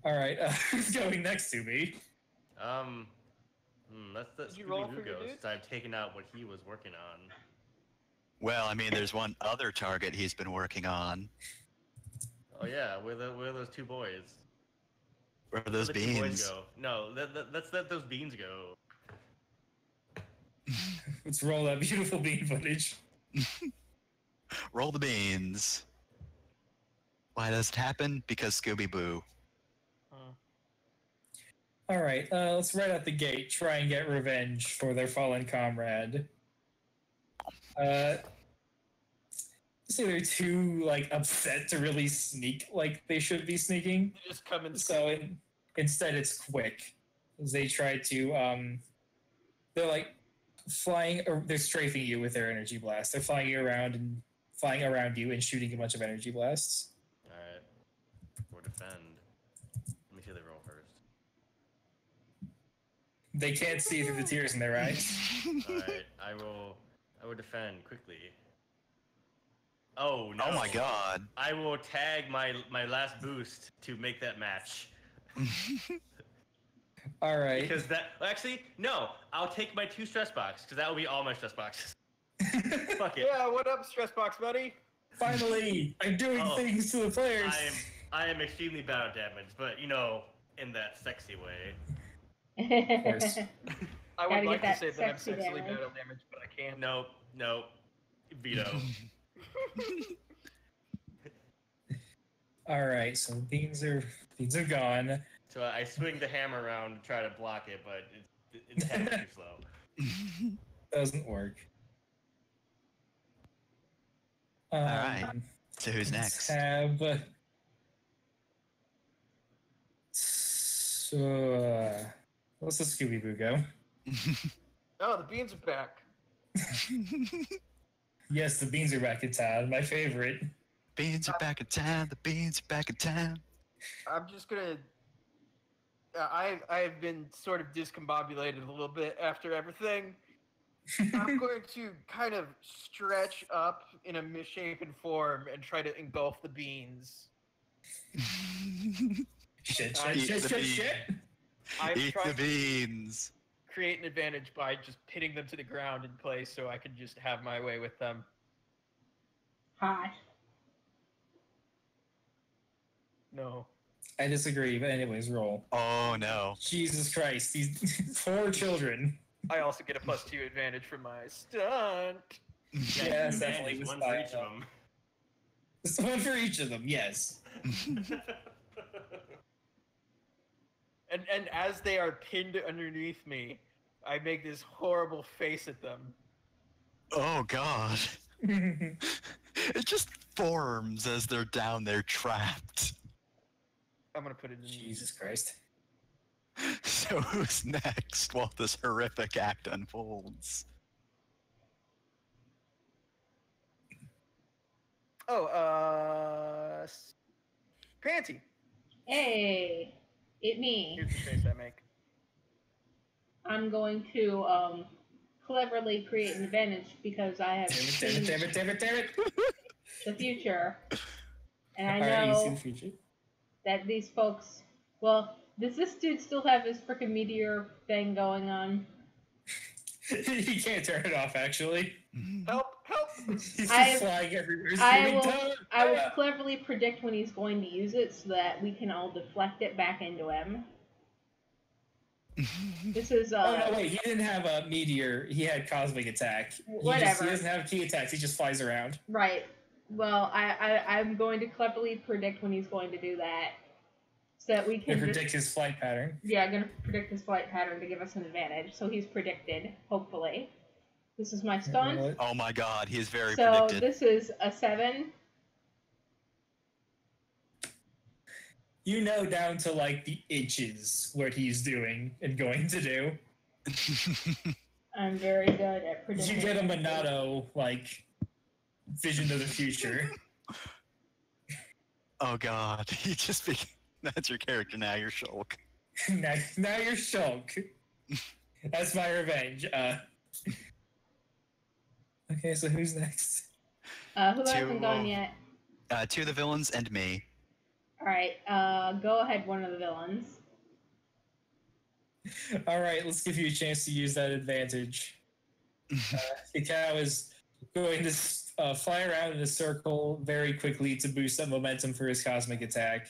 All right, who's going next to me? That's the Did you roll for Scooby-Doo your ghost. dudes? I've taken out what he was working on. Well, I mean, there's one other target he's been working on. Oh yeah, where are those two boys? Where are those Where'd the two boys beans? go? No, let's let those beans go. Let's roll that beautiful bean footage. Roll the beans. Why does it happen? Because Scooby-Boo. All right, let's right out the gate try and get revenge for their fallen comrade. So they're too like upset to really sneak like they should be sneaking. You just come and So instead, it's quick. They try to they're like flying, or they're strafing you with their energy blast. They're flying you around and flying around you and shooting a bunch of energy blasts. All right, or defend. Let me see the roll first. They can't see through the tears in their eyes. All right, I will defend quickly. Oh no! Oh my god. I will tag my last boost to make that match. All right. Because actually no, I'll take my 2 stress box because that will be all my stress boxes. Fuck it. Yeah, what up, stress box buddy? Finally, I'm doing things to the players. I am extremely bad at damage, but you know, in that sexy way. Of course. I Gotta would like get to that say that I'm sexy sexually damage. bad at damage, but I can't. Nope. Veto. All right, so beans are gone. So I swing the hammer around to try to block it, but it's hammer too slow. Doesn't work. right. So who's let's next? Have so let's the Scooby-Doo go. Oh, the beans are back. Yes, the beans are back in town. My favorite. Beans are back in town. The beans are back in town. I'm just gonna. I've been sort of discombobulated a little bit after everything. I'm going to kind of stretch up in a misshapen form and try to engulf the beans. Shit. Eat the beans. I'm Eat trying the beans. to create an advantage by just pinning them to the ground in place so I can just have my way with them. Hot. No. I disagree, but anyways, roll. Oh no. Jesus Christ, these 4 children. I also get a +2 advantage for my stunt. Yes, Advantage, definitely was one for each of them. It's one for each of them, yes. And as they are pinned underneath me, I make this horrible face at them. Oh god. It just forms as they're down there trapped. I'm gonna put it in. Jesus Christ. So who's next while this horrific act unfolds? Oh, Panty. Hey, it me. Here's the face I make. I'm going to cleverly create an advantage because I have seen Damn it. the future, and I Alright, you see know the future. that these folks. Well, does this dude still have his frickin' meteor thing going on? He can't turn it off, actually. Help! He's just I- flying everywhere. I screaming, will cleverly predict when he's going to use it so that we can all deflect it back into him. This is Oh, no, wait, he didn't have a meteor. He had cosmic attack. Whatever. He doesn't have key attacks. He just flies around. right. Well, I'm going to cleverly predict when he's going to do that, so that we They can predict his flight pattern. Yeah, I'm gonna predict his flight pattern to give us an advantage. So he's predicted, hopefully. This is my stunt. Oh my god, he is very So predicted. this is a 7. You know down to like the inches what he's doing and going to do. I'm very good at predicting. You get a Monado, like, vision of the future. Oh god, he just that's your character now, you're Shulk. now you're Shulk. That's my revenge. Okay, so who's next? Who hasn't Two gone of- yet? Two of the villains and me. Alright, go ahead, one of the villains. All right, let's give you a chance to use that advantage. Cacao is going to fly around in a circle very quickly to boost up momentum for his cosmic attack.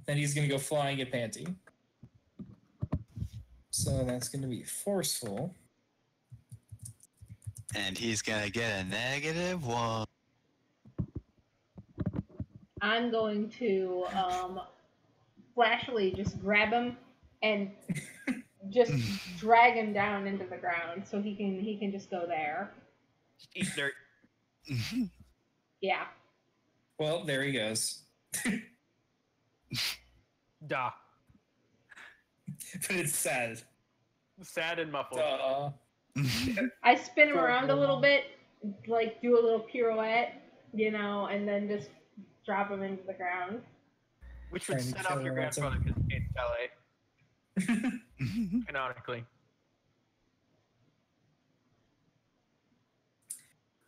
Then he's going to go flying at Panty. So that's going to be forceful. And he's gonna get a -1. I'm going to flashily just grab him and just drag him down into the ground so he can just go there. Just eat dirt. Yeah. Well, there he goes. Duh. But it's sad. Sad and muffled. I spin him around a little bit, like do a little pirouette, and then just drop him into the ground. Which would Trying to set off kill your him at grandfather because he can't ballet. Canonically.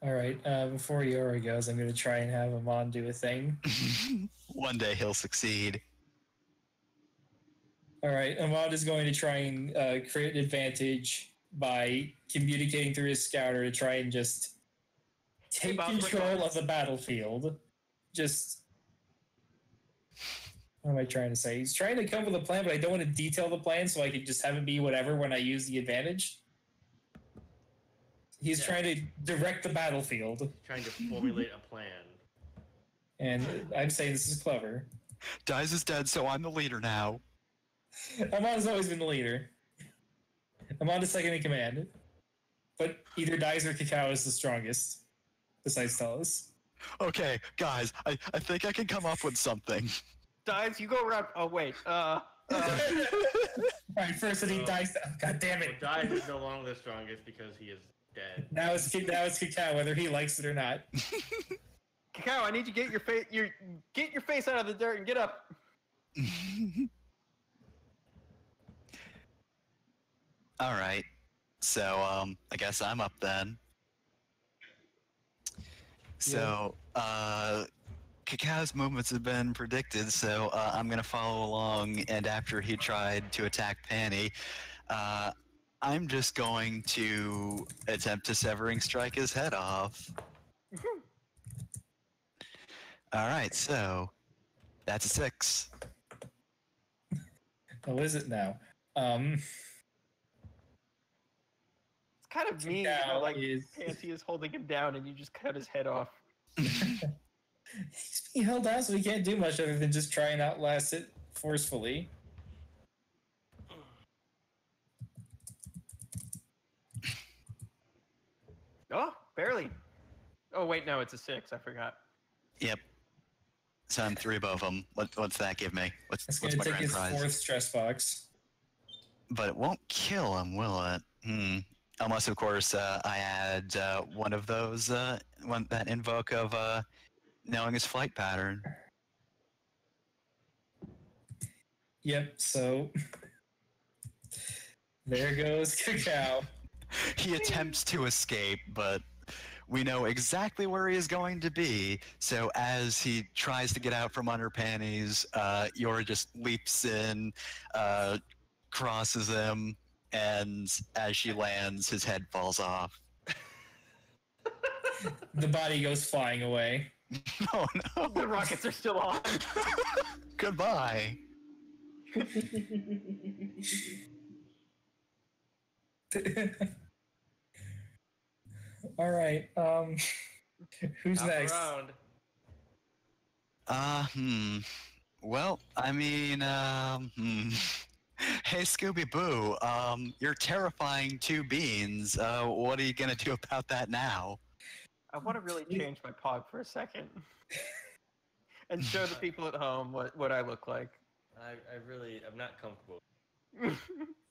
All right, before Yora goes, I'm going to try and have Amon do a thing. One day he'll succeed. All right, Amon is going to try and create an advantage by communicating through his scouter to try and just take Bob, control of the battlefield. Just, what am I trying to say? He's trying to come up with a plan, but I don't want to detail the plan so I can just have it be whatever when I use the advantage. He's trying to direct the battlefield. Trying to formulate a plan. And I'm saying this is clever. Dies is dead, so I'm the leader now. Amon's always been the leader. Amon is second in command. But either Dies or Cacao is the strongest, besides Telos. Okay, guys, I think I can come up with something. Dives, you go around. Oh, wait. Alright, first I need Dies. God damn it. Well, Dive is no longer the strongest because he is dead. Now it's Cacao, whether he likes it or not. Cacao, I need you to get your face out of the dirt and get up. All right. So, I guess I'm up then. So, Cacao's movements have been predicted, so I'm going to follow along, and after he tried to attack Panny, I'm just going to attempt to Severing Strike his head off. All right, so that's a 6. What is it now? It's kind of mean, Cacao like is- Panty is holding him down and you just cut his head off. He's being held down, so he can't do much other than just try and outlast it forcefully. Oh, barely. Oh, wait, no, it's a 6. I forgot. Yep. So I'm 3 above him. What's that give me? It's What's going to my take grand his prize? 4th stress box. But it won't kill him, will it? Unless, of course, I add one of those, that invoke of knowing his flight pattern. Yep, so there goes Cacao. He attempts to escape, but we know exactly where he is going to be. So as he tries to get out from under Panties, Yora just leaps in, crosses him, and as she lands, his head falls off. The body goes flying away. Oh no! The rockets are still on. Goodbye. All right. Who's Hop next? around. Well, I mean, Hey, Scooby Boo, you're terrifying 2 beans. What are you gonna do about that now? I want to really change my pog for a second. And show the people at home what I look like. I'm not comfortable.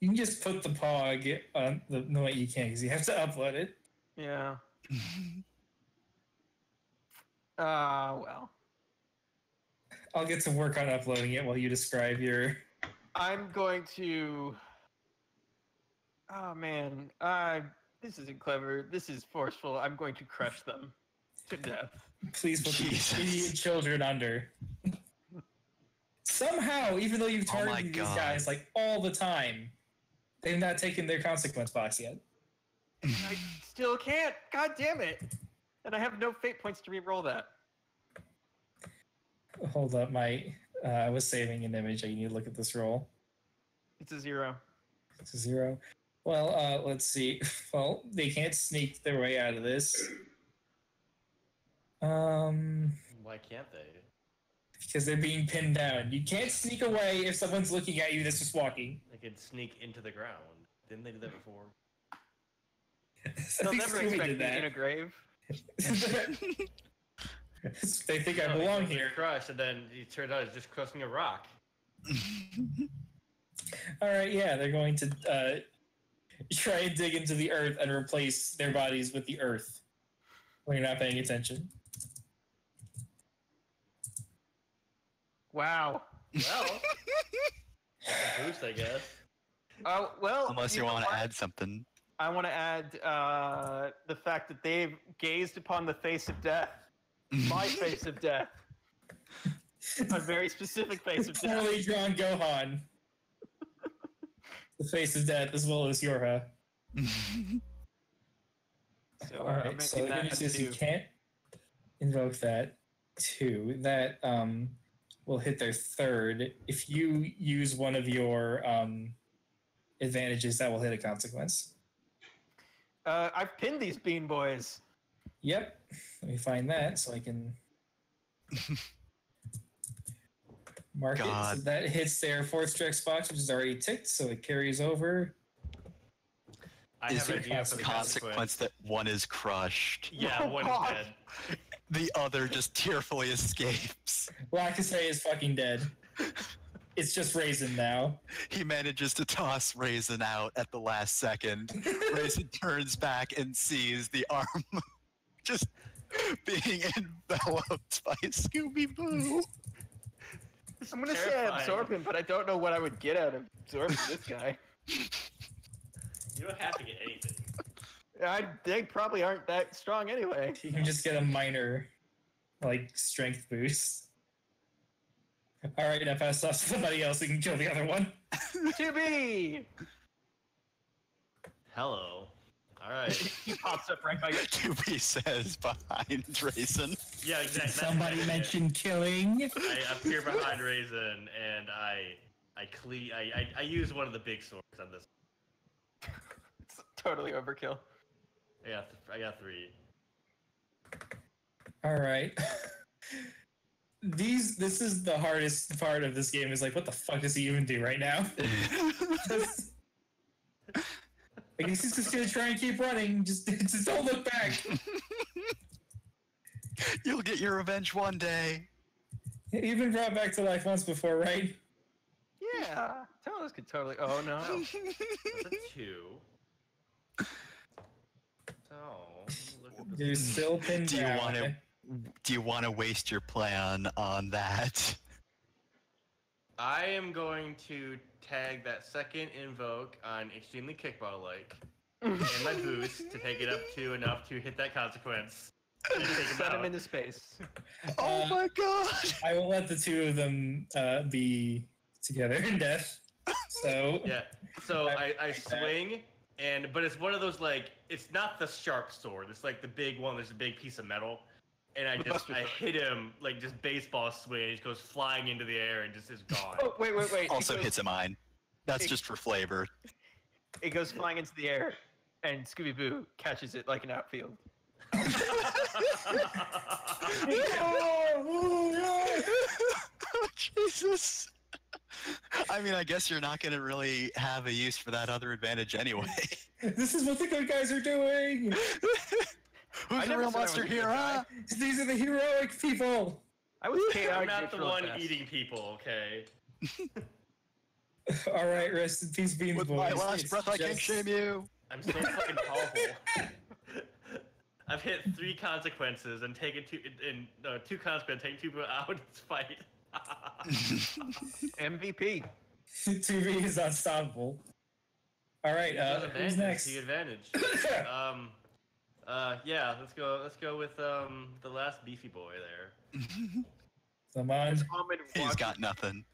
You can just put the pog on the. No, wait, you can't because you have to upload it. Yeah. Well. I'll get to work on uploading it while you describe your. I'm going to. Oh man, this isn't clever. This is forceful. I'm going to crush them. to death. Please put Jesus. these idiot children under. Somehow, even though you've Oh my targeted these God. guys like all the time, they've not taken their consequence box yet. I still can't. God damn it! And I have no fate points to re-roll that. Hold up, I was saving an image. I need to look at this roll. It's a 0. It's a 0. Well, let's see. Well, they can't sneak their way out of this. Why can't they? Because they're being pinned down. You can't sneak away if someone's looking at you that's just walking. They could sneak into the ground. Didn't they do that before? They'll I think never Scooby expect did me that. in a grave. They think I No, belong he here. crushed, and then it turned out it's just crushing a rock. All right, yeah, they're going to try and dig into the earth and replace their bodies with the earth when you're not paying attention. Wow. Well, that's a boost, I guess. Well, Unless you know want to what? add something. I want to add the fact that they've gazed upon the face of death. My face of death. A very specific face of death. Poorly drawn Gohan. The face of death as well as Yorha. So, All I'm right, so making that says you two. can't invoke that 2. That will hit their third. If you use one of your advantages, that will hit a consequence. I've pinned these bean boys. Yep. Let me find that so I can mark it. God. So that hits their 4th strike box, which is already ticked, so it carries over. I Is have an there idea a for the consequence that one is crushed? Yeah, Oh, one's God. dead. The other just tearfully escapes. Lakase is fucking dead. It's just Raisin now. He manages to toss Raisin out at the last second. Raisin turns back and sees the arm just being enveloped by Scooby-Boo. I'm gonna say I Terrifying. absorb him, but I don't know what I would get out of absorbing this guy. You don't have to get anything. They probably aren't that strong anyway. You can just get a minor, strength boost. All right, now pass off to somebody else who can kill the other one. 2B! Hello. All right. He pops up right by your... Doobie says behind Raisin. Yeah, exactly. Somebody That's it. mentioned killing. I appear behind Raisin, and I use one of the big swords on this. It's totally overkill. I got 3. All right. This is the hardest part of this game. Is what the fuck does he even do right now? I guess he's just gonna try and keep running. Just don't look back. You'll get your revenge one day. You've been brought back to life once before, right? Yeah. Talos could totally... Oh, no. That's a 2. So, look at You're this. still pinned Do you down. want to? Do you want to waste your plan on that? I am going to tag that second invoke on extremely kickball-like, and my boost to take it up to enough to hit that consequence. And take him Set him out. into space. Oh my god! I will let the 2 of them be together in death. So Yeah. So I swing, but it's one of those it's not the sharp sword. It's the big one. There's a big piece of metal, and I hit him just baseball swing. And he just goes flying into the air and just is gone. Oh, wait. Also hits a mine. That's just for flavor. It goes flying into the air, and Scooby-Boo catches it like an outfield. Oh, Jesus. I mean, I guess you're not going to really have a use for that other advantage anyway. this is what the good guys are doing. Who's the never real said I was monster a good here, guy. huh? These are the heroic people. I was chaotic I'm not the neutral one at best. eating people, okay? All right, rest in peace, Beans With Boys. my last It's breath, I can't just- shame you. I'm so fucking powerful. I've hit 3 consequences and taken 2 consequences, taken 2 people out of this fight. MVP. 2V is unstoppable. All right, who's next? The advantage. Yeah, let's go with the last beefy boy there. Amon. As Ahmed He's watches- got nothing.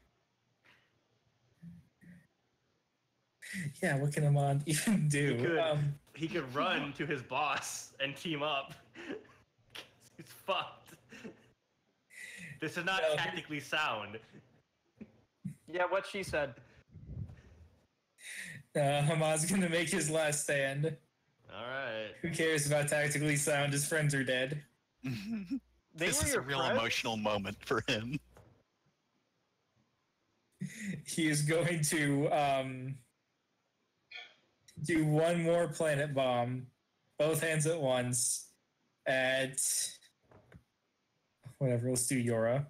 Yeah, what can Amon even do? He could he could run to his boss and team up. He's fucked. This is not No. tactically sound. Yeah, what she said. Hamad's gonna make his last stand. Alright. Who cares about tactically sound? His friends are dead. They This were is a your real friends? emotional moment for him. He is going to do one more planet bomb, both hands at once, at whatever. Let's do Yora.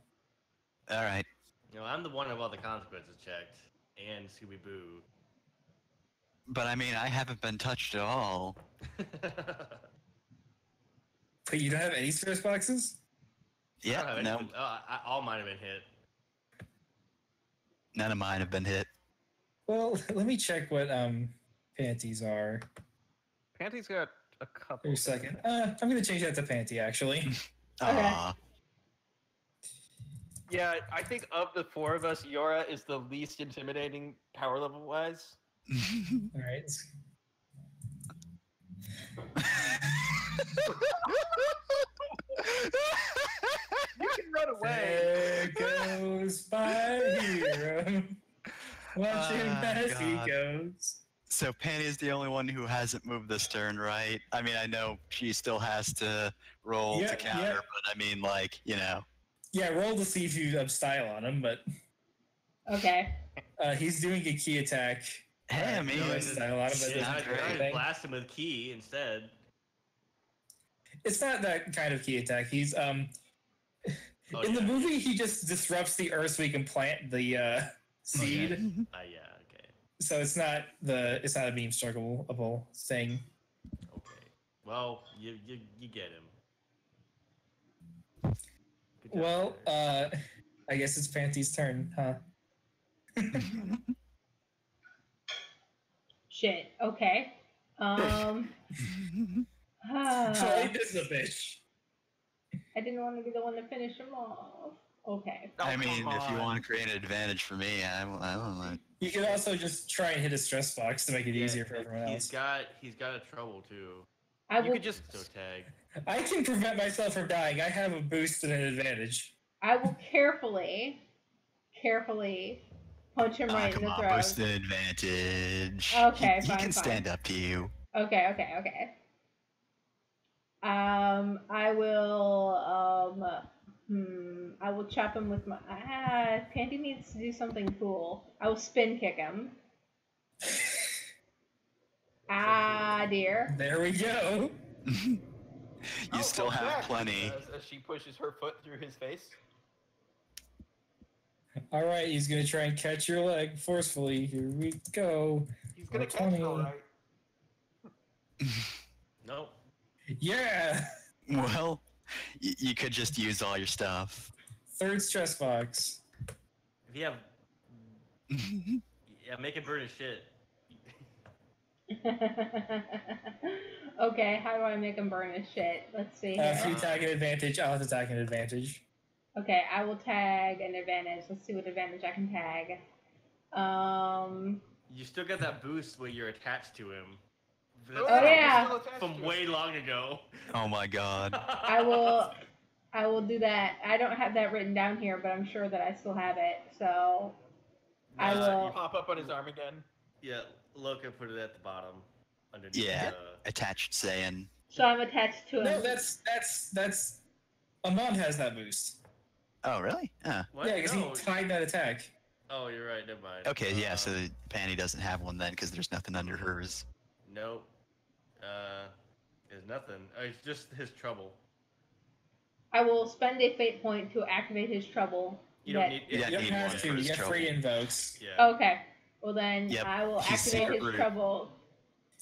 All right. You know, I'm the one of all the consequences checked. And Scooby Boo. But I mean, I haven't been touched at all. But you don't have any stress boxes? Yeah, no, All mine have been hit. none of mine have been hit. Well, let me check what panties are. Panty's got a couple. For a second. I'm gonna change that to panty actually. Aw. Yeah, I think of the four of us, Yora is the least intimidating power level wise. All right. You can run away. There goes my hero. Watch him Oh, as he God. goes. So Penny is the only one who hasn't moved this turn, right? I mean, I know she still has to roll Yeah, to counter, yeah. but I mean, like, you know. Yeah, roll to see if you have style on him, but Okay. he's doing a key attack. Hey, I mean, no, it's- style on him, but it yeah, doesn't do great. anything. Blast him with key instead. It's not that kind of key attack. He's Oh, in the yeah. movie he just disrupts the earth so he can plant the seed. Yeah, okay. So it's not a beam struggleable thing. Okay. Well, you get him. Good job, Well, sir. I guess it's Panty's turn, huh? Shit. Okay. Floyd is a bitch. I didn't want to be the one to finish him off. Okay. Oh, I mean, come if you on. want to create an advantage for me, I don't know. You could also just try and hit a stress box to make it Yeah, easier for everyone he's else. got a trouble too. I You will. could just So tag. I can prevent myself from dying. I have a boost and an advantage. I will carefully punch him right in Come the on, throat. boost an advantage. Okay, he fine, can fine. stand up to you. Okay. I will. I will chop him with my. Panty needs to do something cool. I will spin kick him. Dear. There we go. You Oh, still well, have back, plenty. as she pushes her foot through his face. All right, he's gonna try and catch your leg forcefully. Here we go. He's gonna Or catch 20. her, right? Nope. Yeah. Well, you could just use all your stuff. Third stress box. If you have, yeah, make it burn his shit. Okay, how do I make him burn his shit? Let's see If you here. tag an advantage, I'll have to tag an advantage. Okay, I will tag an advantage. Let's see what advantage I can tag. You still got that boost when you're attached to him. Oh, Oh, yeah. he's still attached From to way it. long ago. Oh my god. I will do that. I don't have that written down here, but I'm sure that I still have it. So I Nah, will. you Pop up on his arm again. Yeah, Loka put it at the bottom. Underneath Yeah. the... Attached saying. So I'm attached to him. No, that's Amon has that boost. Oh, really? Huh. What? Yeah, because No. he tied that attack. Oh, you're right. Never mind. Okay, yeah, so Panty doesn't have one then because there's nothing under hers. Nope. There's nothing. It's just his trouble. I will spend a fate point to activate his trouble. You don't need. You You don't don't need have one to. for his You get trouble. free invokes. Yeah. Okay. Well then, Yep, I will he's activate his secret root. trouble.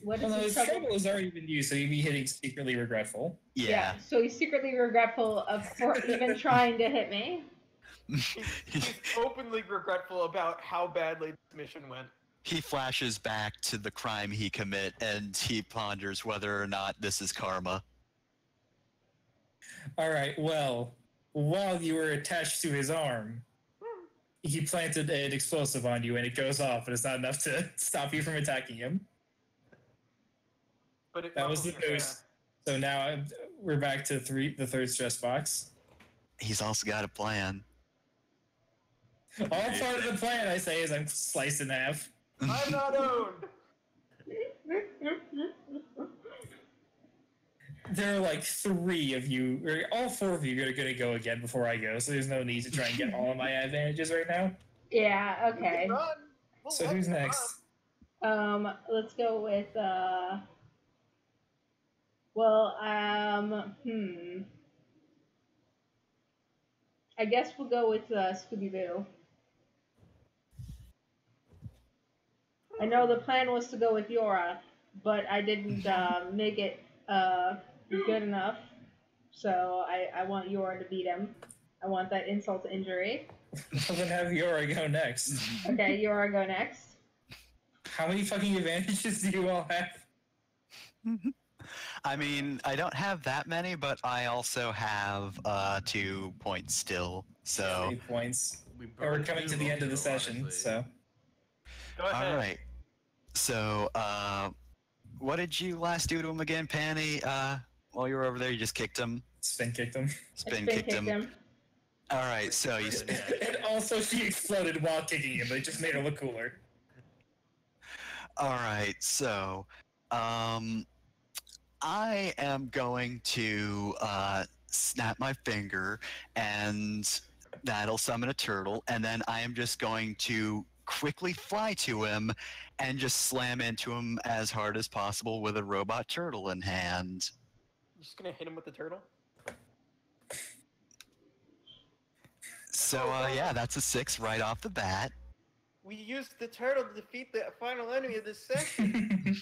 What Well, is no, his his trouble? trouble has already been used, so you'd be hitting secretly regretful. Yeah. So he's secretly regretful for even trying to hit me. He's openly regretful about how badly this mission went. he flashes back to the crime he commit, and he ponders whether or not this is karma. All right, well, while you were attached to his arm, he planted an explosive on you, and it goes off, but it's not enough to stop you from attacking him. But it, That was the boost. So now we're back to the third stress box. He's also got a plan. All part of the plan, I say, is I'm sliced in half. I'm not owned. There are like 3 of you, or all 4 of you are going to go again before I go, so there's no need to try and get all of my advantages right now. Yeah, okay. Run. We'll So let who's you next? Let's go with, I guess we'll go with, Scooby-Doo. I know the plan was to go with Yora, but I didn't, make it, good enough. So I want Yora to beat him. I want that insult to injury. Well, then have Yora go next. Okay, Yora go next. How many fucking advantages do you all have? I mean, I don't have that many, but I also have 2 points still. So, 8 points. We We're both coming do to the end of the though, session, honestly. so. Go ahead. all right. So, what did you last do to him again, Panny? While you were over there, you just kicked him, Spin kicked him. spin Spin kicked him. All right, so you. And also, she exploded while kicking him, but it just made her look cooler. All right, so, I am going to snap my finger, and that'll summon a turtle, and then I am just going to quickly fly to him and just slam into him as hard as possible with a robot turtle in hand. You're just gonna hit him with the turtle? So, yeah, that's a 6 right off the bat. We used the turtle to defeat the final enemy of this session.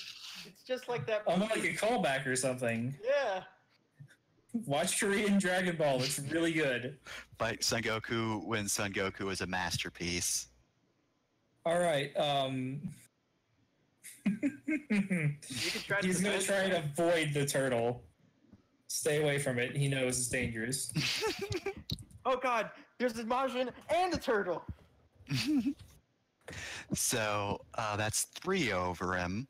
It's just like that. I'm like a callback or something. Yeah. Watch Korean Dragon Ball. It's really good. Fight Son Goku when Son Goku is a masterpiece. All right. You can try to He's going to defend try and it. avoid the turtle. Stay away from it. He knows it's dangerous. Oh god, there's the Majin and the turtle. So, that's 3 over him.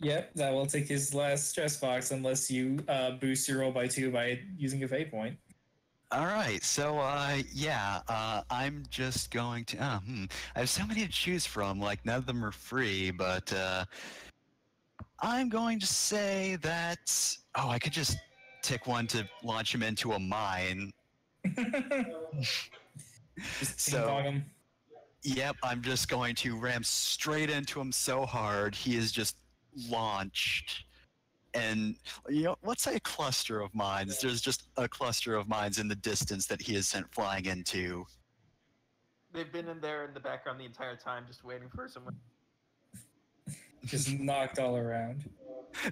Yep, that will take his last stress box unless you boost your roll by 2 by using a fate point. All right, so yeah, I'm just going to. I have so many to choose from. Like none of them are free, but I'm going to say that. Oh, I could just tick one to launch him into a mine. Just So- ping-pong him. Yep, I'm just going to ram straight into him so hard he is just launched. And let's say a cluster of mines. There's just a cluster of mines in the distance that he is sent flying into. They've been in there in the background the entire time, just waiting for someone. Just knocked all around.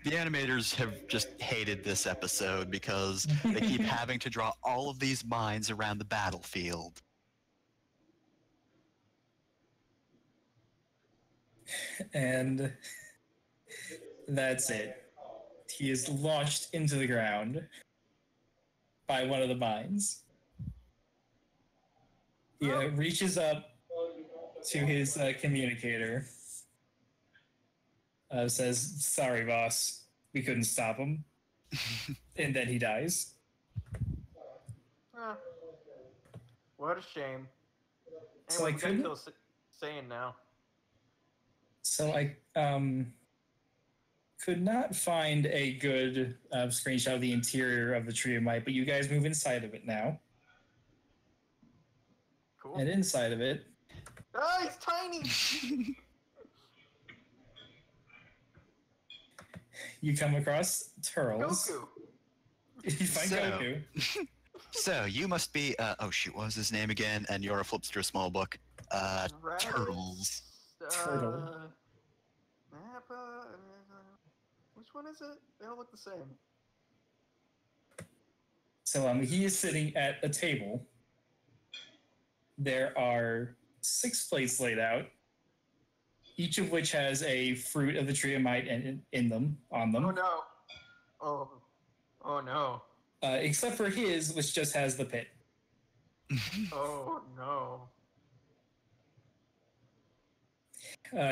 The animators have just hated this episode because they keep having to draw all of these mines around the battlefield. And that's it. He is launched into the ground by one of the mines. He reaches up to his communicator. Says, "Sorry, boss. We couldn't stop him." And then he dies. Ah. What a shame. So Anyway, I we gotta couldn't- kill Saiyan now. So I could not find a good screenshot of the interior of the tree of might, but you guys move inside of it now. Cool. And inside of it, Ah, he's tiny! you come across turtles. Goku! You find So- Goku. So you must be. Oh shoot, what was his name again? And Yora flips through a small book. Travis, Turtles. Turtle. Nappa, which one is it? They all look the same. So he is sitting at a table. There are 6 plates laid out, each of which has a fruit of the tree of might in them, on them. Oh no. Oh no. Except for his, which just has the pit. Oh no.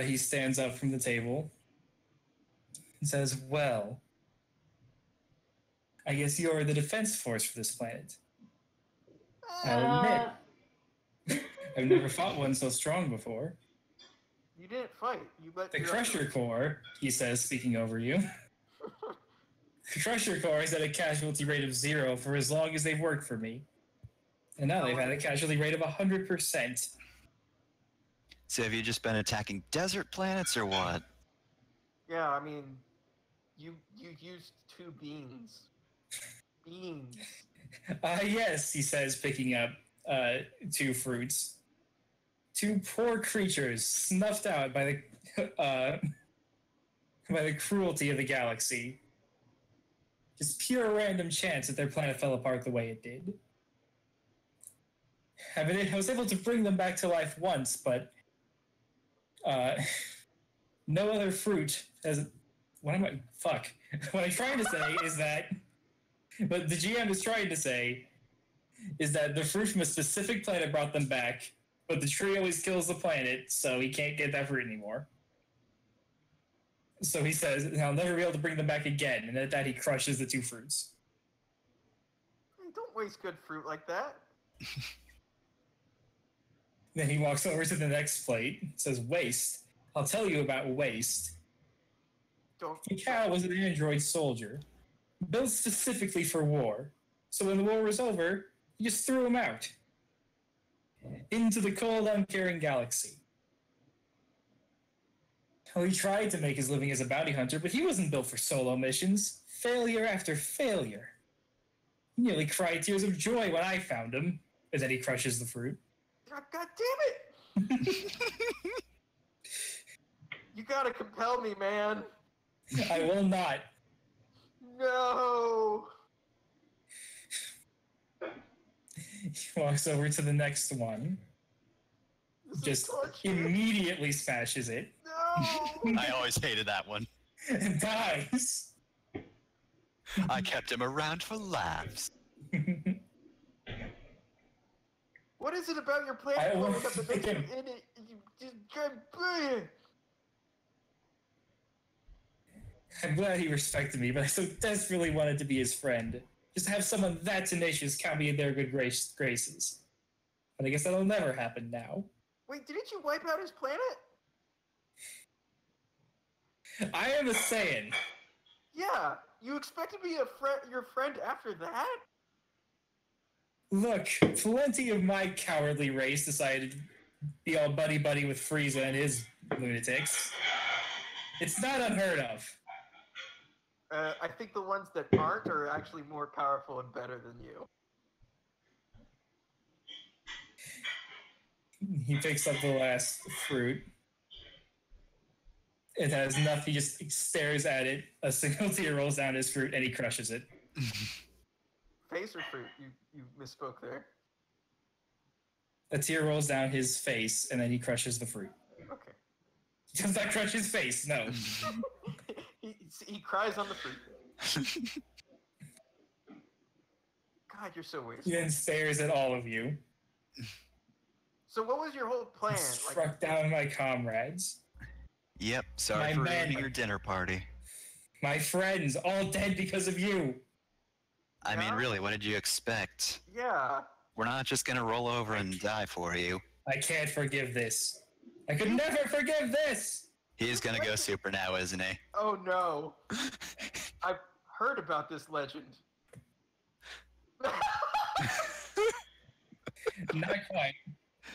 He stands up from the table and says, well, I guess you're the defense force for this planet. I'll admit, I've never fought one so strong before. You didn't fight. You let The your Crusher Corps, he says, speaking over you. The Crusher Corps has had a casualty rate of 0 for as long as they've worked for me. And now they've had a casualty rate of 100%. So have you just been attacking desert planets or what? Yeah, I mean, you used 2 beans. Beans. Yes, he says, picking up 2 fruits. 2 poor creatures snuffed out by the cruelty of the galaxy. Just pure random chance that their planet fell apart the way it did. I was able to bring them back to life once, but no other fruit has. What am I? Fuck. What I'm trying to say is that. What the GM is trying to say is that the fruit from a specific planet brought them back, but the tree always kills the planet, so he can't get that fruit anymore. So he says, I'll never be able to bring them back again, and at that he crushes the 2 fruits. Don't waste good fruit like that. Then he walks over to the next plate, says, waste. I'll tell you about waste. Mikal was an android soldier, built specifically for war. So when the war was over, he just threw him out. Into the cold, uncaring galaxy. Well, he tried to make his living as a bounty hunter, but he wasn't built for solo missions. Failure after failure. He nearly cried tears of joy when I found him. And then he crushes the fruit. God damn it! You gotta compel me, man. I will not. No. He walks over to the next one. Just immediately smashes it. No. I always hated that one. And dies. I kept him around for laughs. What is it about your planet that makes you in it? You just can't be it. I'm glad he respected me, but I so desperately wanted to be his friend. Just have someone that tenacious count me in their good graces. But I guess that'll never happen now. Wait, didn't you wipe out his planet? I am a Saiyan. Yeah, you expect to be your friend after that? Look, plenty of my cowardly race decided to be all buddy-buddy with Frieza and his lunatics. It's not unheard of. I think the ones that aren't are actually more powerful and better than you. He picks up the last fruit. It has nothing. He just stares at it. A single tear rolls down his fruit, and he crushes it. Face or fruit? You misspoke there. A tear rolls down his face, and then he crushes the fruit. Okay. He does not crush his face, no. he cries on the fruit. God, you're so wasteful. He then stares at all of you. So what was your whole plan? Struck down my comrades. Yep, sorry for ruining your dinner party. My friends, all dead because of you. I mean, really, what did you expect? Yeah. We're not just gonna roll over and die for you. I can't forgive this. I could never forgive this! He's gonna go super now, isn't he? Oh no. I've heard about this legend. Not quite.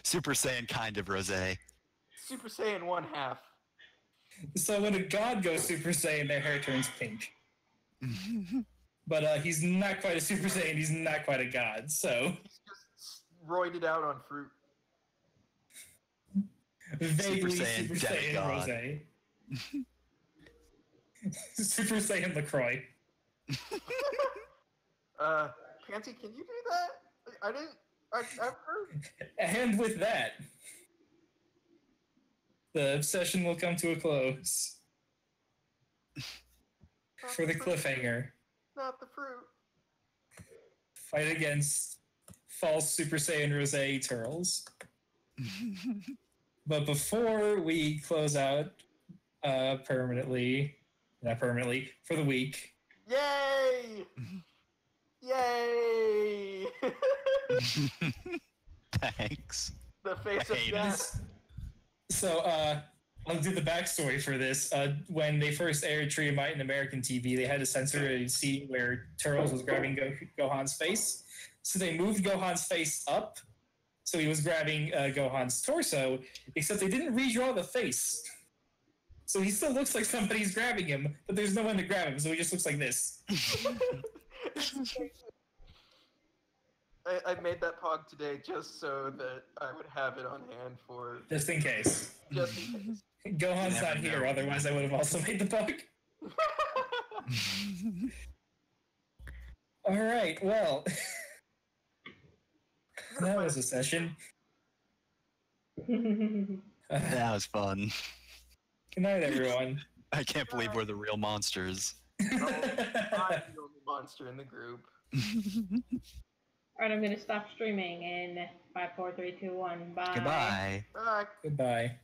Super Saiyan kind of rosé. Super Saiyan 1/2. So when a god goes Super Saiyan, their hair turns pink. But he's not quite a Super Saiyan, he's not quite a god, so... He's just roided out on fruit. Vaguely Super Saiyan Rosé. Super Saiyan LaCroix. Pansy, can you do that? I've heard. And with that, the session will come to a close. For the cliffhanger. Not the fruit. Fight against false Super Saiyan Rose Turtles. But before we close out not permanently, for the week. Yay! Yay! Thanks. The face I of hate death. So, I'll do the backstory for this. When they first aired Tree of Might in American TV, they had to censor a scene where Turtles was grabbing Gohan's face. So they moved Gohan's face up, so he was grabbing Gohan's torso, except they didn't redraw the face. So he still looks like somebody's grabbing him, but there's no one to grab him, so he just looks like this. I made that pog today just so that I would have it on hand for Just in case. just in case. Gohan's never not here, know. otherwise I would have also made the bug. Alright, well. That was a session. That was fun. Good night, everyone. I can't believe we're the real monsters. I'm the only monster in the group. Alright, I'm gonna stop streaming in 5, 4, 3, 2, 1. Bye. Goodbye. Bye. Goodbye.